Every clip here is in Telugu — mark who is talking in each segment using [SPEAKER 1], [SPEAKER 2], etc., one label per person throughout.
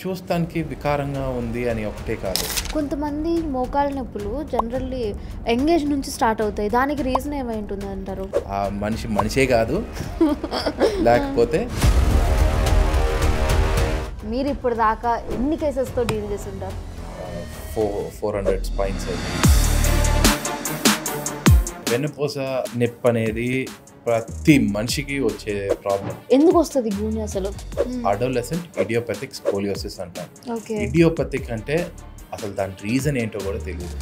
[SPEAKER 1] చూస్తానికి వికారంగా ఉంది అని ఒకటే కాదు.
[SPEAKER 2] కొంతమంది మోకాళ్ళ నొప్పులు జనరల్లీ ఎంగేజ్ నుంచి స్టార్ట్ అవుతాయి. దానికి రీజన్ ఏమై ఉంటుంది అంటారు?
[SPEAKER 1] ఆ మనిషే కాదు లేకపోతే
[SPEAKER 2] మీరు ఇప్పుడు దాకా ఎన్ని కేసెస్తో డీల్ చేసి ఉంటారు?
[SPEAKER 1] 400 స్పైన్ సర్జరీ. వెన్నుపూస నొప్పి అనేది ప్రతి మనిషికి వచ్చే ప్రాబ్లం.
[SPEAKER 2] ఎందుకు వస్తుంది గూని అసలు?
[SPEAKER 1] అడోలెసెంట్ ఇడియోపతిక్ స్కోలియోసిస్ అంటాం.
[SPEAKER 2] ఓకే.
[SPEAKER 1] ఇడియోపతిక్ అంటే అసలు దాని రీజన్ ఏంటో కూడా తెలియదు.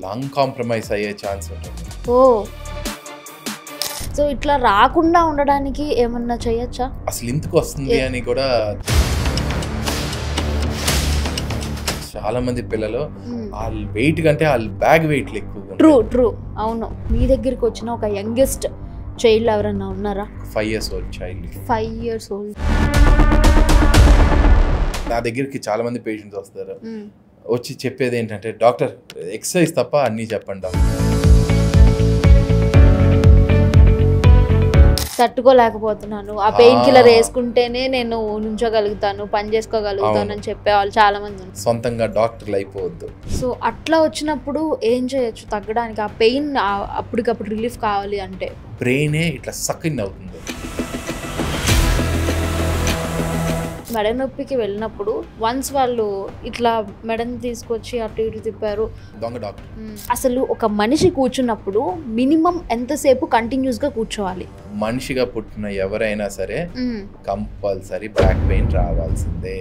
[SPEAKER 1] లంగ్ కాంప్రమైజ్ అయ్యే ఛాన్స్ ఉంటుంది.
[SPEAKER 2] ఓ, సో ఇట్లా రాకుండా ఉండడానికి ఏమన్నా చేయొచ్చా?
[SPEAKER 1] అసలు ఇందుకు వస్తుంది అని కూడా చాలా మంది పిల్లలు వాళ్ళ వెయిట్ కంటే వాళ్ళ బ్యాగ్ వెయిట్ ఎక్కువ.
[SPEAKER 2] ట్రూ అవును. మీ దగ్గరికి వచ్చిన ఒక యంగెస్ట్ చైల్డ్ ఎవరన్నా ఉన్నారా?
[SPEAKER 1] 5 years old child.
[SPEAKER 2] 5 years old.
[SPEAKER 1] నా దగ్గరికి చాలా మంది పేషెంట్స్ వస్తారు. వచ్చి చెప్పేది ఏంటంటే, డాక్టర్ ఎక్సర్సైజ్ తప్ప అన్నీ చెప్పండి డాక్టర్.
[SPEAKER 2] తట్టుకోలేకపోతున్నాను, ఆ పెయిన్ కిల్లర్ వేసుకుంటేనే నేను నుంచోగలుగుతాను, పని చేసుకోగలుగుతాను అని చెప్పేవాళ్ళు చాలా మంది ఉన్నారు.
[SPEAKER 1] సొంతంగా డాక్టర్లు అయిపోవద్దు.
[SPEAKER 2] సో అట్లా వచ్చినప్పుడు ఏం చేయొచ్చు తగ్గడానికి? ఆ పెయిన్ అప్పటికప్పుడు రిలీఫ్ కావాలి అంటే
[SPEAKER 1] బ్రెయినే ఇట్లా సకిన్ అవుతుంది.
[SPEAKER 2] మెడ నొప్పికి వెళ్ళినప్పుడు వన్స్ వాళ్ళు ఇట్లా మెడని తీసుకొచ్చి అటు ఇటు తిప్పారు,
[SPEAKER 1] దొంగ డాక్టర్.
[SPEAKER 2] అసలు ఒక మనిషి కూర్చున్నప్పుడు మినిమం ఎంతసేపు కంటిన్యూస్గా కూర్చోవాలి?
[SPEAKER 1] మనిషిగా పుట్టిన ఎవరైనా సరే కంపల్సరీ బ్యాక్ పెయిన్ రావాల్సిందే.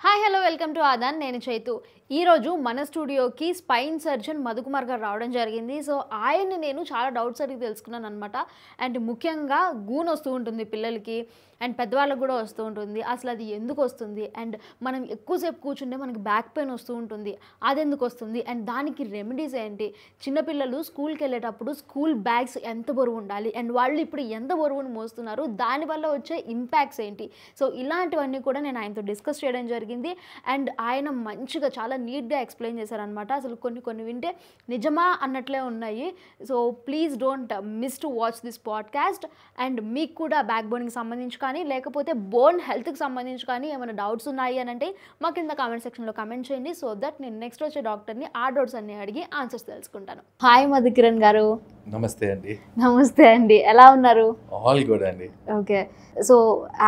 [SPEAKER 2] Hi hello, welcome to Aadhan. నేను చైతు. ఈరోజు మన స్టూడియోకి స్పైన్ సర్జన్ మధుకుమార్ గారు రావడం జరిగింది. సో ఆయన్ని నేను చాలా డౌట్స్ అడిగి తెలుసుకున్నాను అనమాట. అండ్ ముఖ్యంగా గూన్ వస్తూ ఉంటుంది పిల్లలకి అండ్ పెద్దవాళ్ళకు కూడా వస్తూ ఉంటుంది. అసలు అది ఎందుకు వస్తుంది? అండ్ మనం ఎక్కువసేపు కూర్చుంటే మనకి బ్యాక్ పెయిన్ వస్తూ ఉంటుంది, అది ఎందుకు వస్తుంది? అండ్ దానికి రెమెడీస్ ఏంటి? చిన్నపిల్లలు స్కూల్కి వెళ్ళేటప్పుడు స్కూల్ బ్యాగ్స్ ఎంత బరువు ఉండాలి అండ్ వాళ్ళు ఇప్పుడు ఎంత బరువును మోస్తున్నారు, దానివల్ల వచ్చే ఇంపాక్ట్స్ ఏంటి? సో ఇలాంటివన్నీ కూడా నేను ఆయనతో డిస్కస్ చేయడం జరిగింది. అండ్ ఆయన మంచిగా చాలా నీట్గా ఎక్స్ప్లెయిన్ చేశారనమాట. అసలు కొన్ని వింటే నిజమా అన్నట్లే ఉన్నాయి. So please don't miss to watch this podcast. And మీకు కూడా బ్యాక్ బోన్కి సంబంధించి కానీ లేకపోతే బోన్ హెల్త్కి సంబంధించి కానీ ఏమైనా డౌట్స్ ఉన్నాయి అని అంటే మా కింద కామెంట్ సెక్షన్లో కామెంట్ చేయండి. సో దట్ నేను నెక్స్ట్ వచ్చే డాక్టర్ని ఆ డౌట్స్ అన్ని అడిగి ఆన్సర్స్ తెలుసుకుంటాను. హాయ్ మధుకిరణ్ గారు.
[SPEAKER 1] నమస్తే అండి.
[SPEAKER 2] నమస్తే అండి, ఎలా ఉన్నారు?
[SPEAKER 1] ఆల్ గుడ్ అండి.
[SPEAKER 2] Okay. So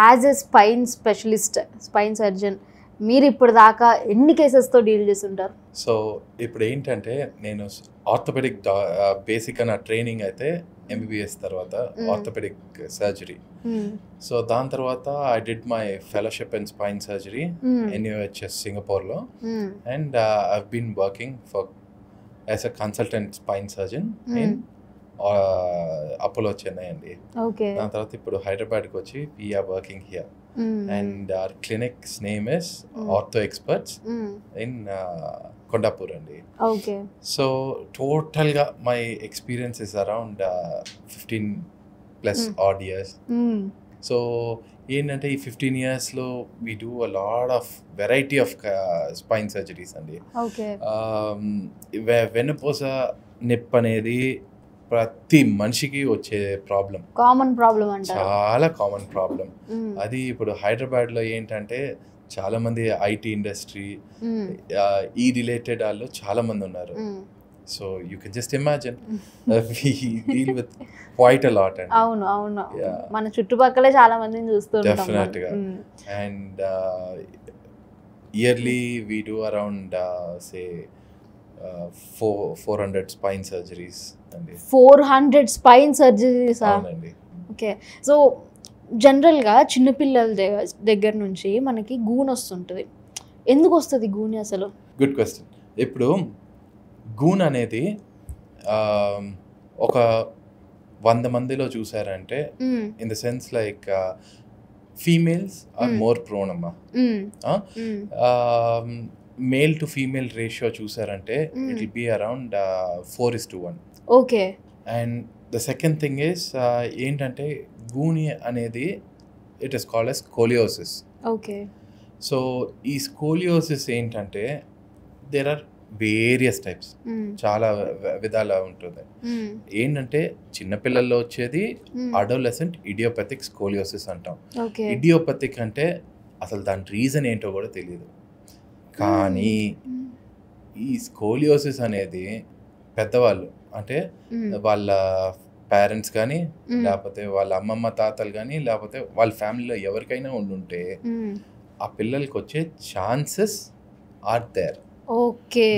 [SPEAKER 2] as a spine specialist, spine surgeon, మీరు ఇప్పుడు దాకా ఎన్ని కేసెస్తో డీల్ చేస్తుంటారు?
[SPEAKER 1] సో ఇప్పుడు ఏంటంటే, నేను ఆర్థోపెడిక్ బేసిక్ అన్న ట్రైనింగ్ అయితే MBBS తర్వాత ఆర్థోపెడిక్ సర్జరీ. సో దాని తర్వాత I did my fellowship in spine surgery NUHS సింగపూర్లో. And I've been working for as a consultant spine surgeon in Apollo Chennai అండి. దాని తర్వాత ఇప్పుడు హైదరాబాద్కి వచ్చి we're working here. And our clinic's name is Ortho Experts in Kondapur andi.
[SPEAKER 2] Okay.
[SPEAKER 1] So total ga my experience is around 15 plus odd years. So ఏంటంటే ఈ 15 yearsలో we do a lot of variety of spine surgeries అండి.
[SPEAKER 2] Okay.
[SPEAKER 1] వెన్నుపూస నొప్పి అనేది ప్రతి మనిషికి వచ్చే ప్రాబ్లం,
[SPEAKER 2] కామన్ ప్రాబ్లం అంటారు,
[SPEAKER 1] చాలా కామన్ ప్రాబ్లం. అది ఇప్పుడు హైదరాబాద్లో ఏంటంటే చాలా మంది IT ఇండస్ట్రీ ఈ రిలేటెడ్ వాళ్ళు చాలా మంది ఉన్నారు. So you can just imagine we deal with quite a lot అండి.
[SPEAKER 2] అవును మన చుట్టుపక్కలే చాలా మందిని చూస్తుంటాం
[SPEAKER 1] డెఫినెట్గా. And yearly we do around say 400 spine surgeries అండి. 400
[SPEAKER 2] స్పైన్ సర్జరీస్?
[SPEAKER 1] అవునండి.
[SPEAKER 2] ఓకే. సో జనరల్గా చిన్నపిల్లల దగ్గర నుంచి మనకి గూన్ వస్తుంటుంది. ఎందుకు వస్తుంది గూని అసలు?
[SPEAKER 1] Good question. ఇప్పుడు గూన్ అనేది ఒక 100 మందిలో చూసారంటే, in the sense like females are more prone అమ్మా. మేల్ టు ఫీమేల్ రేషియో చూసారంటే it will be around 4:1.
[SPEAKER 2] Okay.
[SPEAKER 1] And the second thing is ఏంటంటే గూని అనేది it is called as scoliosis.
[SPEAKER 2] Okay.
[SPEAKER 1] So ఈ స్కోలియోసిస్ ఏంటంటే దేర్ ఆర్ వేరియస్ టైప్స్, చాలా విధాల ఉంటుంది. ఏంటంటే చిన్నపిల్లల్లో వచ్చేది అడోలెసెంట్ ఇడియోపతిక్ స్కోలియోసిస్ అంటాం. ఇడియోపతిక్ అంటే అసలు దాని రీజన్ ఏంటో కూడా తెలియదు. కానీ ఈ స్కోలియోసిస్ అనేది పెద్దవాళ్ళు అంటే వాళ్ళ పేరెంట్స్ కానీ లేకపోతే వాళ్ళ అమ్మమ్మ తాతలు కానీ లేకపోతే వాళ్ళ ఫ్యామిలీలో ఎవరికైనా ఉండుంటే ఆ పిల్లలకి వచ్చే ఛాన్సెస్ ఆర్ దేర్.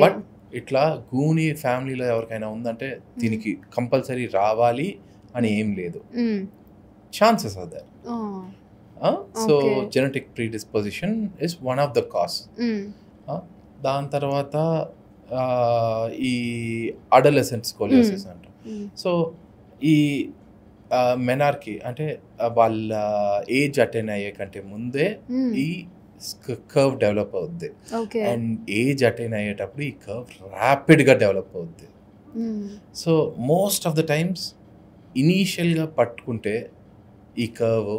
[SPEAKER 1] బట్ ఇట్లా గూని ఫ్యామిలీలో ఎవరికైనా ఉందంటే దీనికి కంపల్సరీ రావాలి అని ఏం లేదు, chances are there. So genetic predisposition is one of the cause. దాని తర్వాత ఈ అడోలెసెంట్ స్కోలియోసిస్ అంటాం. సో ఈ మెనార్కీ అంటే వాళ్ళ ఏజ్ అటైన్ అయ్యే కంటే ముందే ఈ కర్వ్ డెవలప్ అవుద్ది. అండ్ ఏజ్ అటైన్ అయ్యేటప్పుడు ఈ కర్వ్ ర్యాపిడ్గా డెవలప్ అవుద్ది. So most of the times ఇనీషియల్గా పట్టుకుంటే ఈ కర్వ్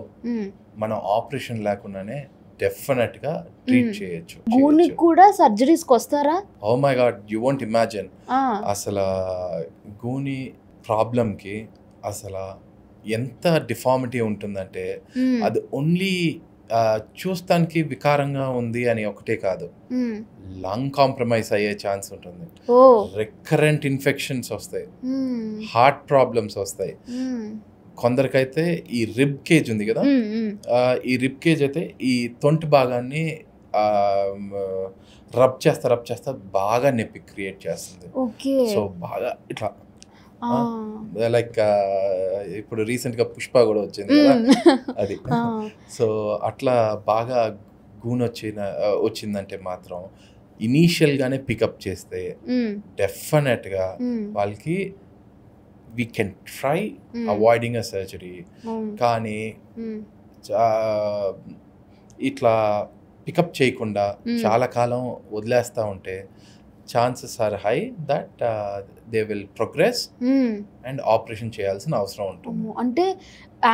[SPEAKER 1] మనం ఆపరేషన్ లేకుండానే డెఫినెట్గా ట్రీట్ చేయొచ్చు.
[SPEAKER 2] గూనికి కూడా సర్జరీస్కి వస్తారా?
[SPEAKER 1] Oh my god, you won't imagine. అసలు గూని ప్రాబ్లంకి అసలు ఎంత డిఫార్మిటీ ఉంటుందంటే అది ఓన్లీ చూస్తానికి వికారంగా ఉంది అని ఒకటే కాదు, లంగ్ కాంప్రమైజ్ అయ్యే ఛాన్స్ ఉంటుంది, రికరెంట్ ఇన్ఫెక్షన్స్ వస్తాయి, హార్ట్ ప్రాబ్లమ్స్ వస్తాయి. కొందరికైతే ఈ రిబ్ కేజ్ ఉంది కదా, ఈ రిబ్ కేజ్ అయితే ఈ తొంటి భాగాన్ని రబ్ చేస్తా బాగా నొప్పి క్రియేట్ చేస్తుంది. సో బాగా ఇట్లా లైక్ ఇప్పుడు రీసెంట్గా పుష్ప కూడా వచ్చింది కదా అది. సో అట్లా బాగా గూన్ వచ్చిందంటే మాత్రం ఇనీషియల్గానే పికప్ చేస్తే డెఫినెట్గా వాళ్ళకి we can try avoiding a surgery. కానీ ఇట్లా పికప్ చేయకుండా చాలా కాలం వదిలేస్తూ ఉంటే chances are high that they will progress and operation చేయాల్సిన అవసరం ఉంటుంది.
[SPEAKER 2] అంటే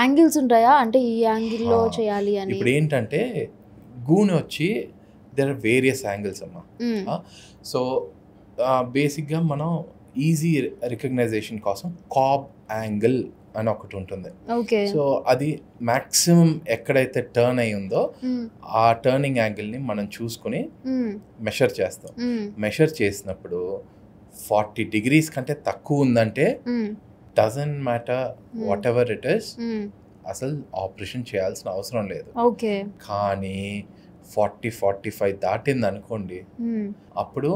[SPEAKER 2] యాంగిల్స్ ఉంటాయా, అంటే ఈ యాంగిల్లో చేయాలి అని?
[SPEAKER 1] ఇప్పుడు ఏంటంటే గూని వచ్చి దేర్ ఆర్ వేరియస్ యాంగిల్స్ అమ్మా. సో బేసిక్గా మనం ఈజీ రికగ్నైజేషన్ కోసం కాబ్ యాంగిల్ అని ఒకటి ఉంటుంది. సో అది మ్యాక్సిమం ఎక్కడైతే టర్న్ అయి ఉందో ఆ టర్నింగ్ యాంగిల్ని మనం చూసుకుని మెషర్ చేస్తాం. మెషర్ చేసినప్పుడు 40 degrees కంటే తక్కువ ఉందంటే doesn't matter what ever it is, అసలు ఆపరేషన్ చేయాల్సిన అవసరం లేదు. కానీ 40-45 దాటింది అనుకోండి, అప్పుడు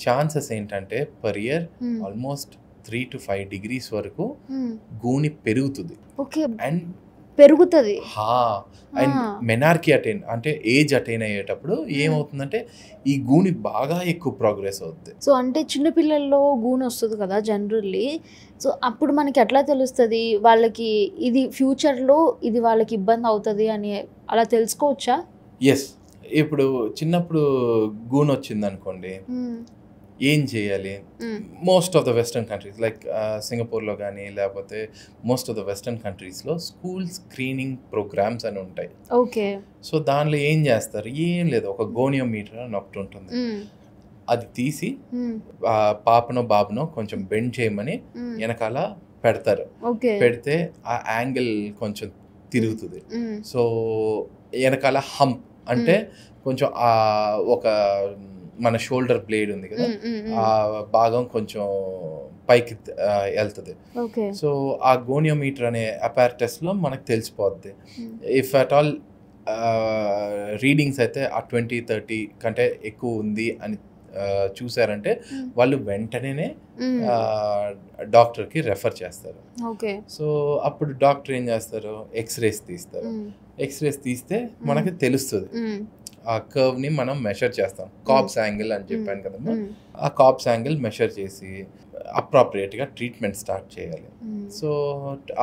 [SPEAKER 1] ఛాన్సెస్ ఏంటంటే per year almost 3 to 5 degrees వరకు గూని పెరుగుతుంది. అండ్
[SPEAKER 2] పెరుగుతుంది.
[SPEAKER 1] అండ్ మెనార్కీ అటైన్ అంటే ఏజ్ అటైన్ అయ్యేటప్పుడు ఏమవుతుందంటే ఈ గూని బాగా ఎక్కువ ప్రోగ్రెస్ అవుతుంది.
[SPEAKER 2] సో అంటే చిన్నపిల్లల్లో గూని వస్తుంది కదా జనరల్లీ, సో అప్పుడు మనకి ఎట్లా తెలుస్తుంది వాళ్ళకి ఇది ఫ్యూచర్లో ఇది వాళ్ళకి ఇబ్బంది అవుతుంది అని అలా తెలుసుకోవచ్చా?
[SPEAKER 1] ఎస్, ఇప్పుడు చిన్నప్పుడు గూని వచ్చింది అనుకోండి, ఏం చేయాలి? Most of the western countries like సింగపూర్లో కానీ లేకపోతే మోస్ట్ ఆఫ్ ద వెస్టర్న్ కంట్రీస్లో స్కూల్ స్క్రీనింగ్ ప్రోగ్రామ్స్ అని ఉంటాయి. సో దానిలో ఏం చేస్తారు, ఏం లేదు, ఒక గోనియోమీటర్ అని ఒకటి ఉంటుంది, అది తీసి పాపనో బాబునో కొంచెం బెండ్ చేయమని వెనకాల పెడతారు. పెడితే ఆ యాంగిల్ కొంచెం తిరుగుతుంది. సో వెనకాల హంప్ అంటే కొంచెం ఒక మన షోల్డర్ బ్లేడ్ ఉంది కదా, ఆ భాగం కొంచెం పైకి వెళ్తుంది. సో ఆ గోనియోమీటర్ అనే అపారటస్లో మనకు తెలిసిపోద్ది. ఇఫ్ అట్ ఆల్ రీడింగ్స్ అయితే ఆ 20-30 కంటే ఎక్కువ ఉంది అని చూసారంటే వాళ్ళు వెంటనే డాక్టర్కి రెఫర్ చేస్తారు. సో అప్పుడు డాక్టర్ ఏం చేస్తారు, ఎక్స్రేస్ తీస్తారు. ఎక్స్రేస్ తీస్తే మనకి తెలుస్తుంది. ఆ కర్వ్ని మనం మెషర్ చేస్తాం, కాబ్స్ యాంగిల్ అని చెప్పాను కదమ్మా. ఆ కాబ్స్ యాంగిల్ మెషర్ చేసి అప్రాప్రియేట్గా ట్రీట్మెంట్ స్టార్ట్ చేయాలి. సో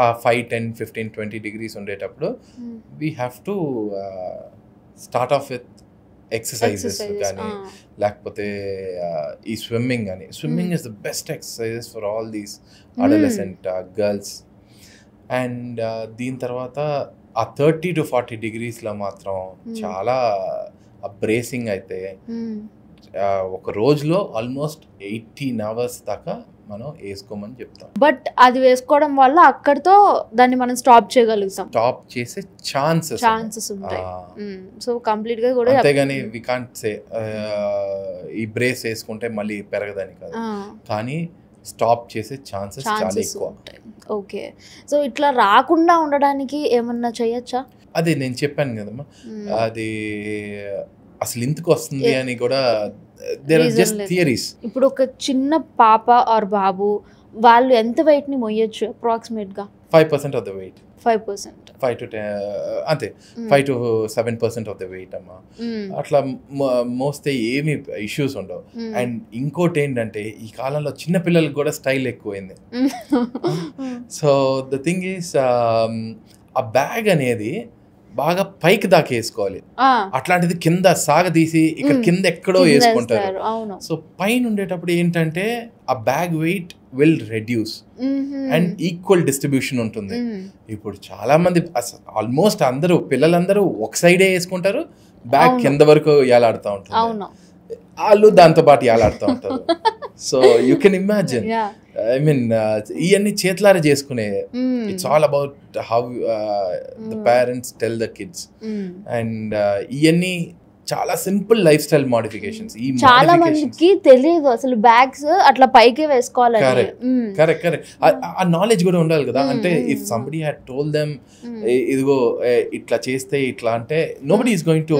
[SPEAKER 1] ఆ 5, 10, 15, 20 degrees ఉండేటప్పుడు we have to start of with exercises కానీ లేకపోతే ఈ స్విమ్మింగ్ కానీ. Swimming is the best exercises for all these adolescent girls. And దీని తర్వాత ఆ 30 to 40 degreesలో మాత్రం చాలా బ్రేసింగ్ అయితే ఒక రోజులో ఆల్మోస్ట్ 18 hours దాకా మనం వేసుకోమని చెప్తాం.
[SPEAKER 2] బట్ అది వేసుకోవడం వల్ల అక్కడితో దాన్ని మనం స్టాప్ చేయగలుగుతాం,
[SPEAKER 1] స్టాప్ చేసే ఛాన్సెస్
[SPEAKER 2] ఉంటాయి. సో కంప్లీట్ గా కూడా
[SPEAKER 1] అంతేగాని వి కాంట్ సే ఈ బ్రేస్ వేసుకుంటే మళ్ళీ పెరగదని కాదు, కానీ స్టాప్ చేసే ఛాన్సెస్ చాలా ఎక్కువ.
[SPEAKER 2] ఓకే, సో ఇట్లా రాకుండా ఉండడానికి ఏమన్నా చేయొచ్చా?
[SPEAKER 1] అదే నేను చెప్పాను కదమ్మా, అది అసలు ఎందుకు వస్తుంది అని కూడా దేర్ ఆర్ జస్ట్ థియరీస్.
[SPEAKER 2] ఇప్పుడు ఒక చిన్న పాప ఆర్ బాబు వాళ్ళు ఎంత వెయిట్ ని మోయొచ్చు అప్రాక్సిమేట్ గా?
[SPEAKER 1] 5% ఆఫ్ ద వెయిట్.
[SPEAKER 2] 5%,
[SPEAKER 1] 5 to 10 అంతే, 5 to 7% ఆఫ్ ద వెయిట్ అమ్మా. అట్లా మోస్తే ఏమి ఇష్యూస్ ఉండవు. అండ్ ఇంకోటి ఏంటంటే ఈ కాలంలో చిన్న పిల్లలకు కూడా స్టైల్ ఎక్కువైంది. సో ద థింగ్ ఈస్ ఆ బ్యాగ్ అనేది బాగా పైకి దాకా వేసుకోవాలి, అట్లాంటిది కింద సాగదీసి ఇక్కడ కింద ఎక్కడో వేసుకుంటారు. సో పైన ఉండేటప్పుడు ఏంటంటే ఆ bag wait will reduce and equal distribution ఉంటుంది. ఇప్పుడు చాలా మంది ఆల్మోస్ట్ అందరూ పిల్లలందరూ ఒక సైడే వేసుకుంటారు, బ్యాగ్ కింద వరకు ఏలాడుతూ ఉంటుంది, వాళ్ళు దాంతో పాటు ఏలాడుతూ ఉంటారు. So you can imagine, I mean ఇవన్నీ చేతులారా చేసుకునే. It's all about how the parents tell the kids. And ఇవన్నీ చాలా సింపుల్ లైఫ్ స్టైల్ మోడిఫికేషన్స్. ఈ
[SPEAKER 2] చాలా మందికి తెలియదు అసలు బ్యాగ్స్ అట్లా పైకే వేసుకోవాలి.
[SPEAKER 1] కరెక్ట్. ఆ నాలెడ్జ్ కూడా ఉండాలి కదా. అంటే if somebody had told them ఇదిగో ఇట్లా చేస్తే ఇట్లా అంటే nobody is going to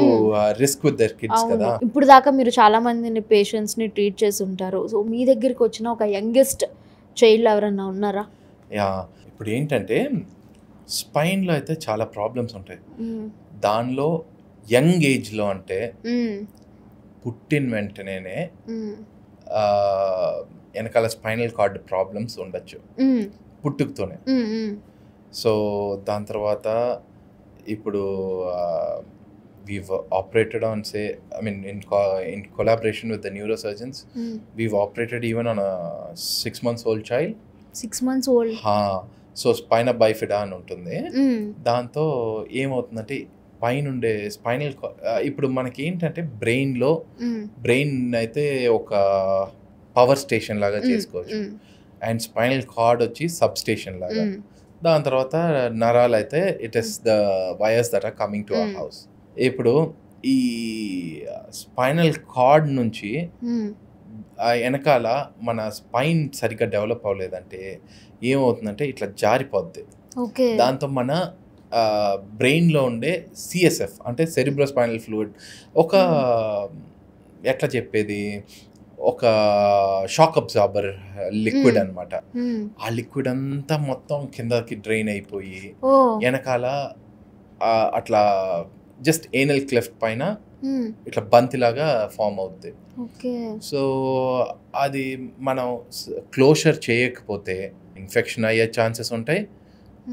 [SPEAKER 1] risk with their kids కదా.
[SPEAKER 2] ఇప్పుడు దాకా మీరు చాలా మందిని పేషెంట్స్ ని ట్రీట్ చేసి ఉంటారు. సో మీ దగ్గరికి వచ్చిన ఒక యంగెస్ట్ చైల్డ్ ఎవరన్నా ఉన్నారా?
[SPEAKER 1] యా, ఇప్పుడు ఏంటంటే స్పైన్లో అయితే చాలా ప్రాబ్లమ్స్ ఉంటాయి. దానిలో యంగ్ ఏజ్లో అంటే పుట్టిన వెంటనే వెనకాల స్పైనల్ కార్డ్ ప్రాబ్లమ్స్ ఉండొచ్చు పుట్టుకతోనే. సో దాని తర్వాత ఇప్పుడు we've operated on, say, I mean, in collaboration with the neurosurgeons, we've operated even on a 6 months old child.
[SPEAKER 2] 6 months old?
[SPEAKER 1] So spina bifida అని ఉంటుంది. దాంతో ఏమవుతుందంటే పైనుండే స్పైనల్, ఇప్పుడు మనకి ఏంటంటే బ్రెయిన్ అయితే ఒక పవర్ స్టేషన్ లాగా చేసుకోవచ్చు, అండ్ స్పైనల్ కార్డ్ వచ్చి సబ్ స్టేషన్ లాగా. దాని తర్వాత నరాలు అయితే it is the wires that are coming to our house. ఇప్పుడు ఈ స్పైనల్ కార్డ్ నుంచి వెనకాల మన స్పైన్ సరిగ్గా డెవలప్ అవ్వలేదంటే ఏమవుతుందంటే ఇట్లా జారిపోద్ది. దాంతో మన బ్రెయిన్లో ఉండే సిఎస్ఎఫ్ అంటే సెరిబ్రోస్పైనల్ ఫ్లూయిడ్ ఒక ఎట్లా చెప్పేది ఒక షాక్ అబ్జార్బర్ లిక్విడ్ అనమాట. ఆ లిక్విడ్ అంతా మొత్తం కిందకి డ్రైన్ అయిపోయి వెనకాల అట్లా జస్ట్ ఏనల్ క్లెఫ్ట్ పైన ఇట్లా బంతిలాగా ఫామ్ అవుద్ది. సో అది మనం క్లోజర్ చేయకపోతే ఇన్ఫెక్షన్ అయ్యే ఛాన్సెస్ ఉంటాయి.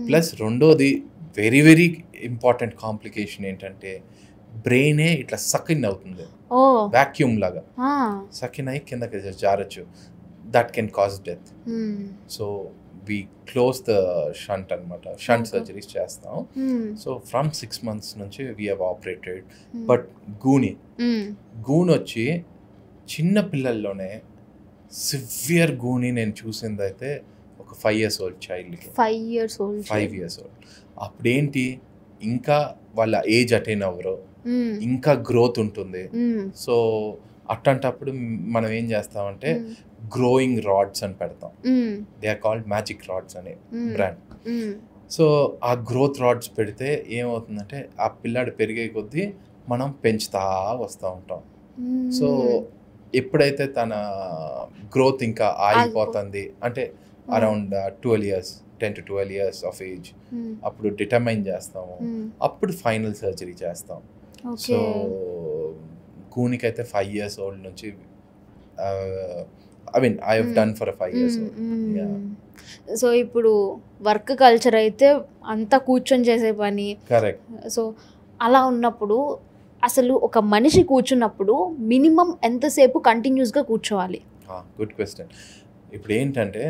[SPEAKER 1] ప్లస్ రెండోది వెరీ వెరీ ఇంపార్టెంట్ కాంప్లికేషన్ ఏంటంటే బ్రెయినే ఇట్లా సకిన్ అవుతుంది, వాక్యూమ్ లాగా సకిన్ అయ్యి కిందకి జారచ్చు. That can cause death. So we close the shunt అనమాట, షంట్ సర్జరీస్ చేస్తాం. సో ఫ్రమ్ 6 months నుంచి వీ హ్యావ్ ఆపరేటెడ్. బట్ గూన్ వచ్చి చిన్న పిల్లల్లోనే సివియర్ గూని నేను చూసింది అయితే ఒక 5 years old చైల్డ్కి. 5 years old. అప్పుడేంటి ఇంకా వాళ్ళ ఏజ్ అటైన్ అవ్వరు, ఇంకా గ్రోత్ ఉంటుంది. సో అట్లాంటప్పుడు మనం ఏం చేస్తామంటే గ్రోయింగ్ రాడ్స్ అని పెడతాం. They are called magic rods అనే బ్రాండ్. సో ఆ గ్రోత్ రాడ్స్ పెడితే ఏమవుతుందంటే ఆ పిల్లాడు పెరిగే కొద్దీ మనం పెంచుతా వస్తూ ఉంటాం. సో ఎప్పుడైతే తన గ్రోత్ ఇంకా ఆగిపోతుంది అంటే around 12 years, 10 to 12 years of age, అప్పుడు డిటర్మైన్ చేస్తాము. అప్పుడు ఫైనల్ సర్జరీ చేస్తాం. సో కూనికైతే 5 years old నుంచి I mean I have done for 5 years old.
[SPEAKER 2] So ఇప్పుడు వర్క్ కల్చర్ అయితే అంతా కూర్చొని చేసే పని.
[SPEAKER 1] కరెక్ట్.
[SPEAKER 2] సో అలా ఉన్నప్పుడు అసలు ఒక మనిషి కూర్చున్నప్పుడు మినిమం ఎంతసేపు కంటిన్యూస్గా కూర్చోవాలి?
[SPEAKER 1] Good question. ఇప్పుడు ఏంటంటే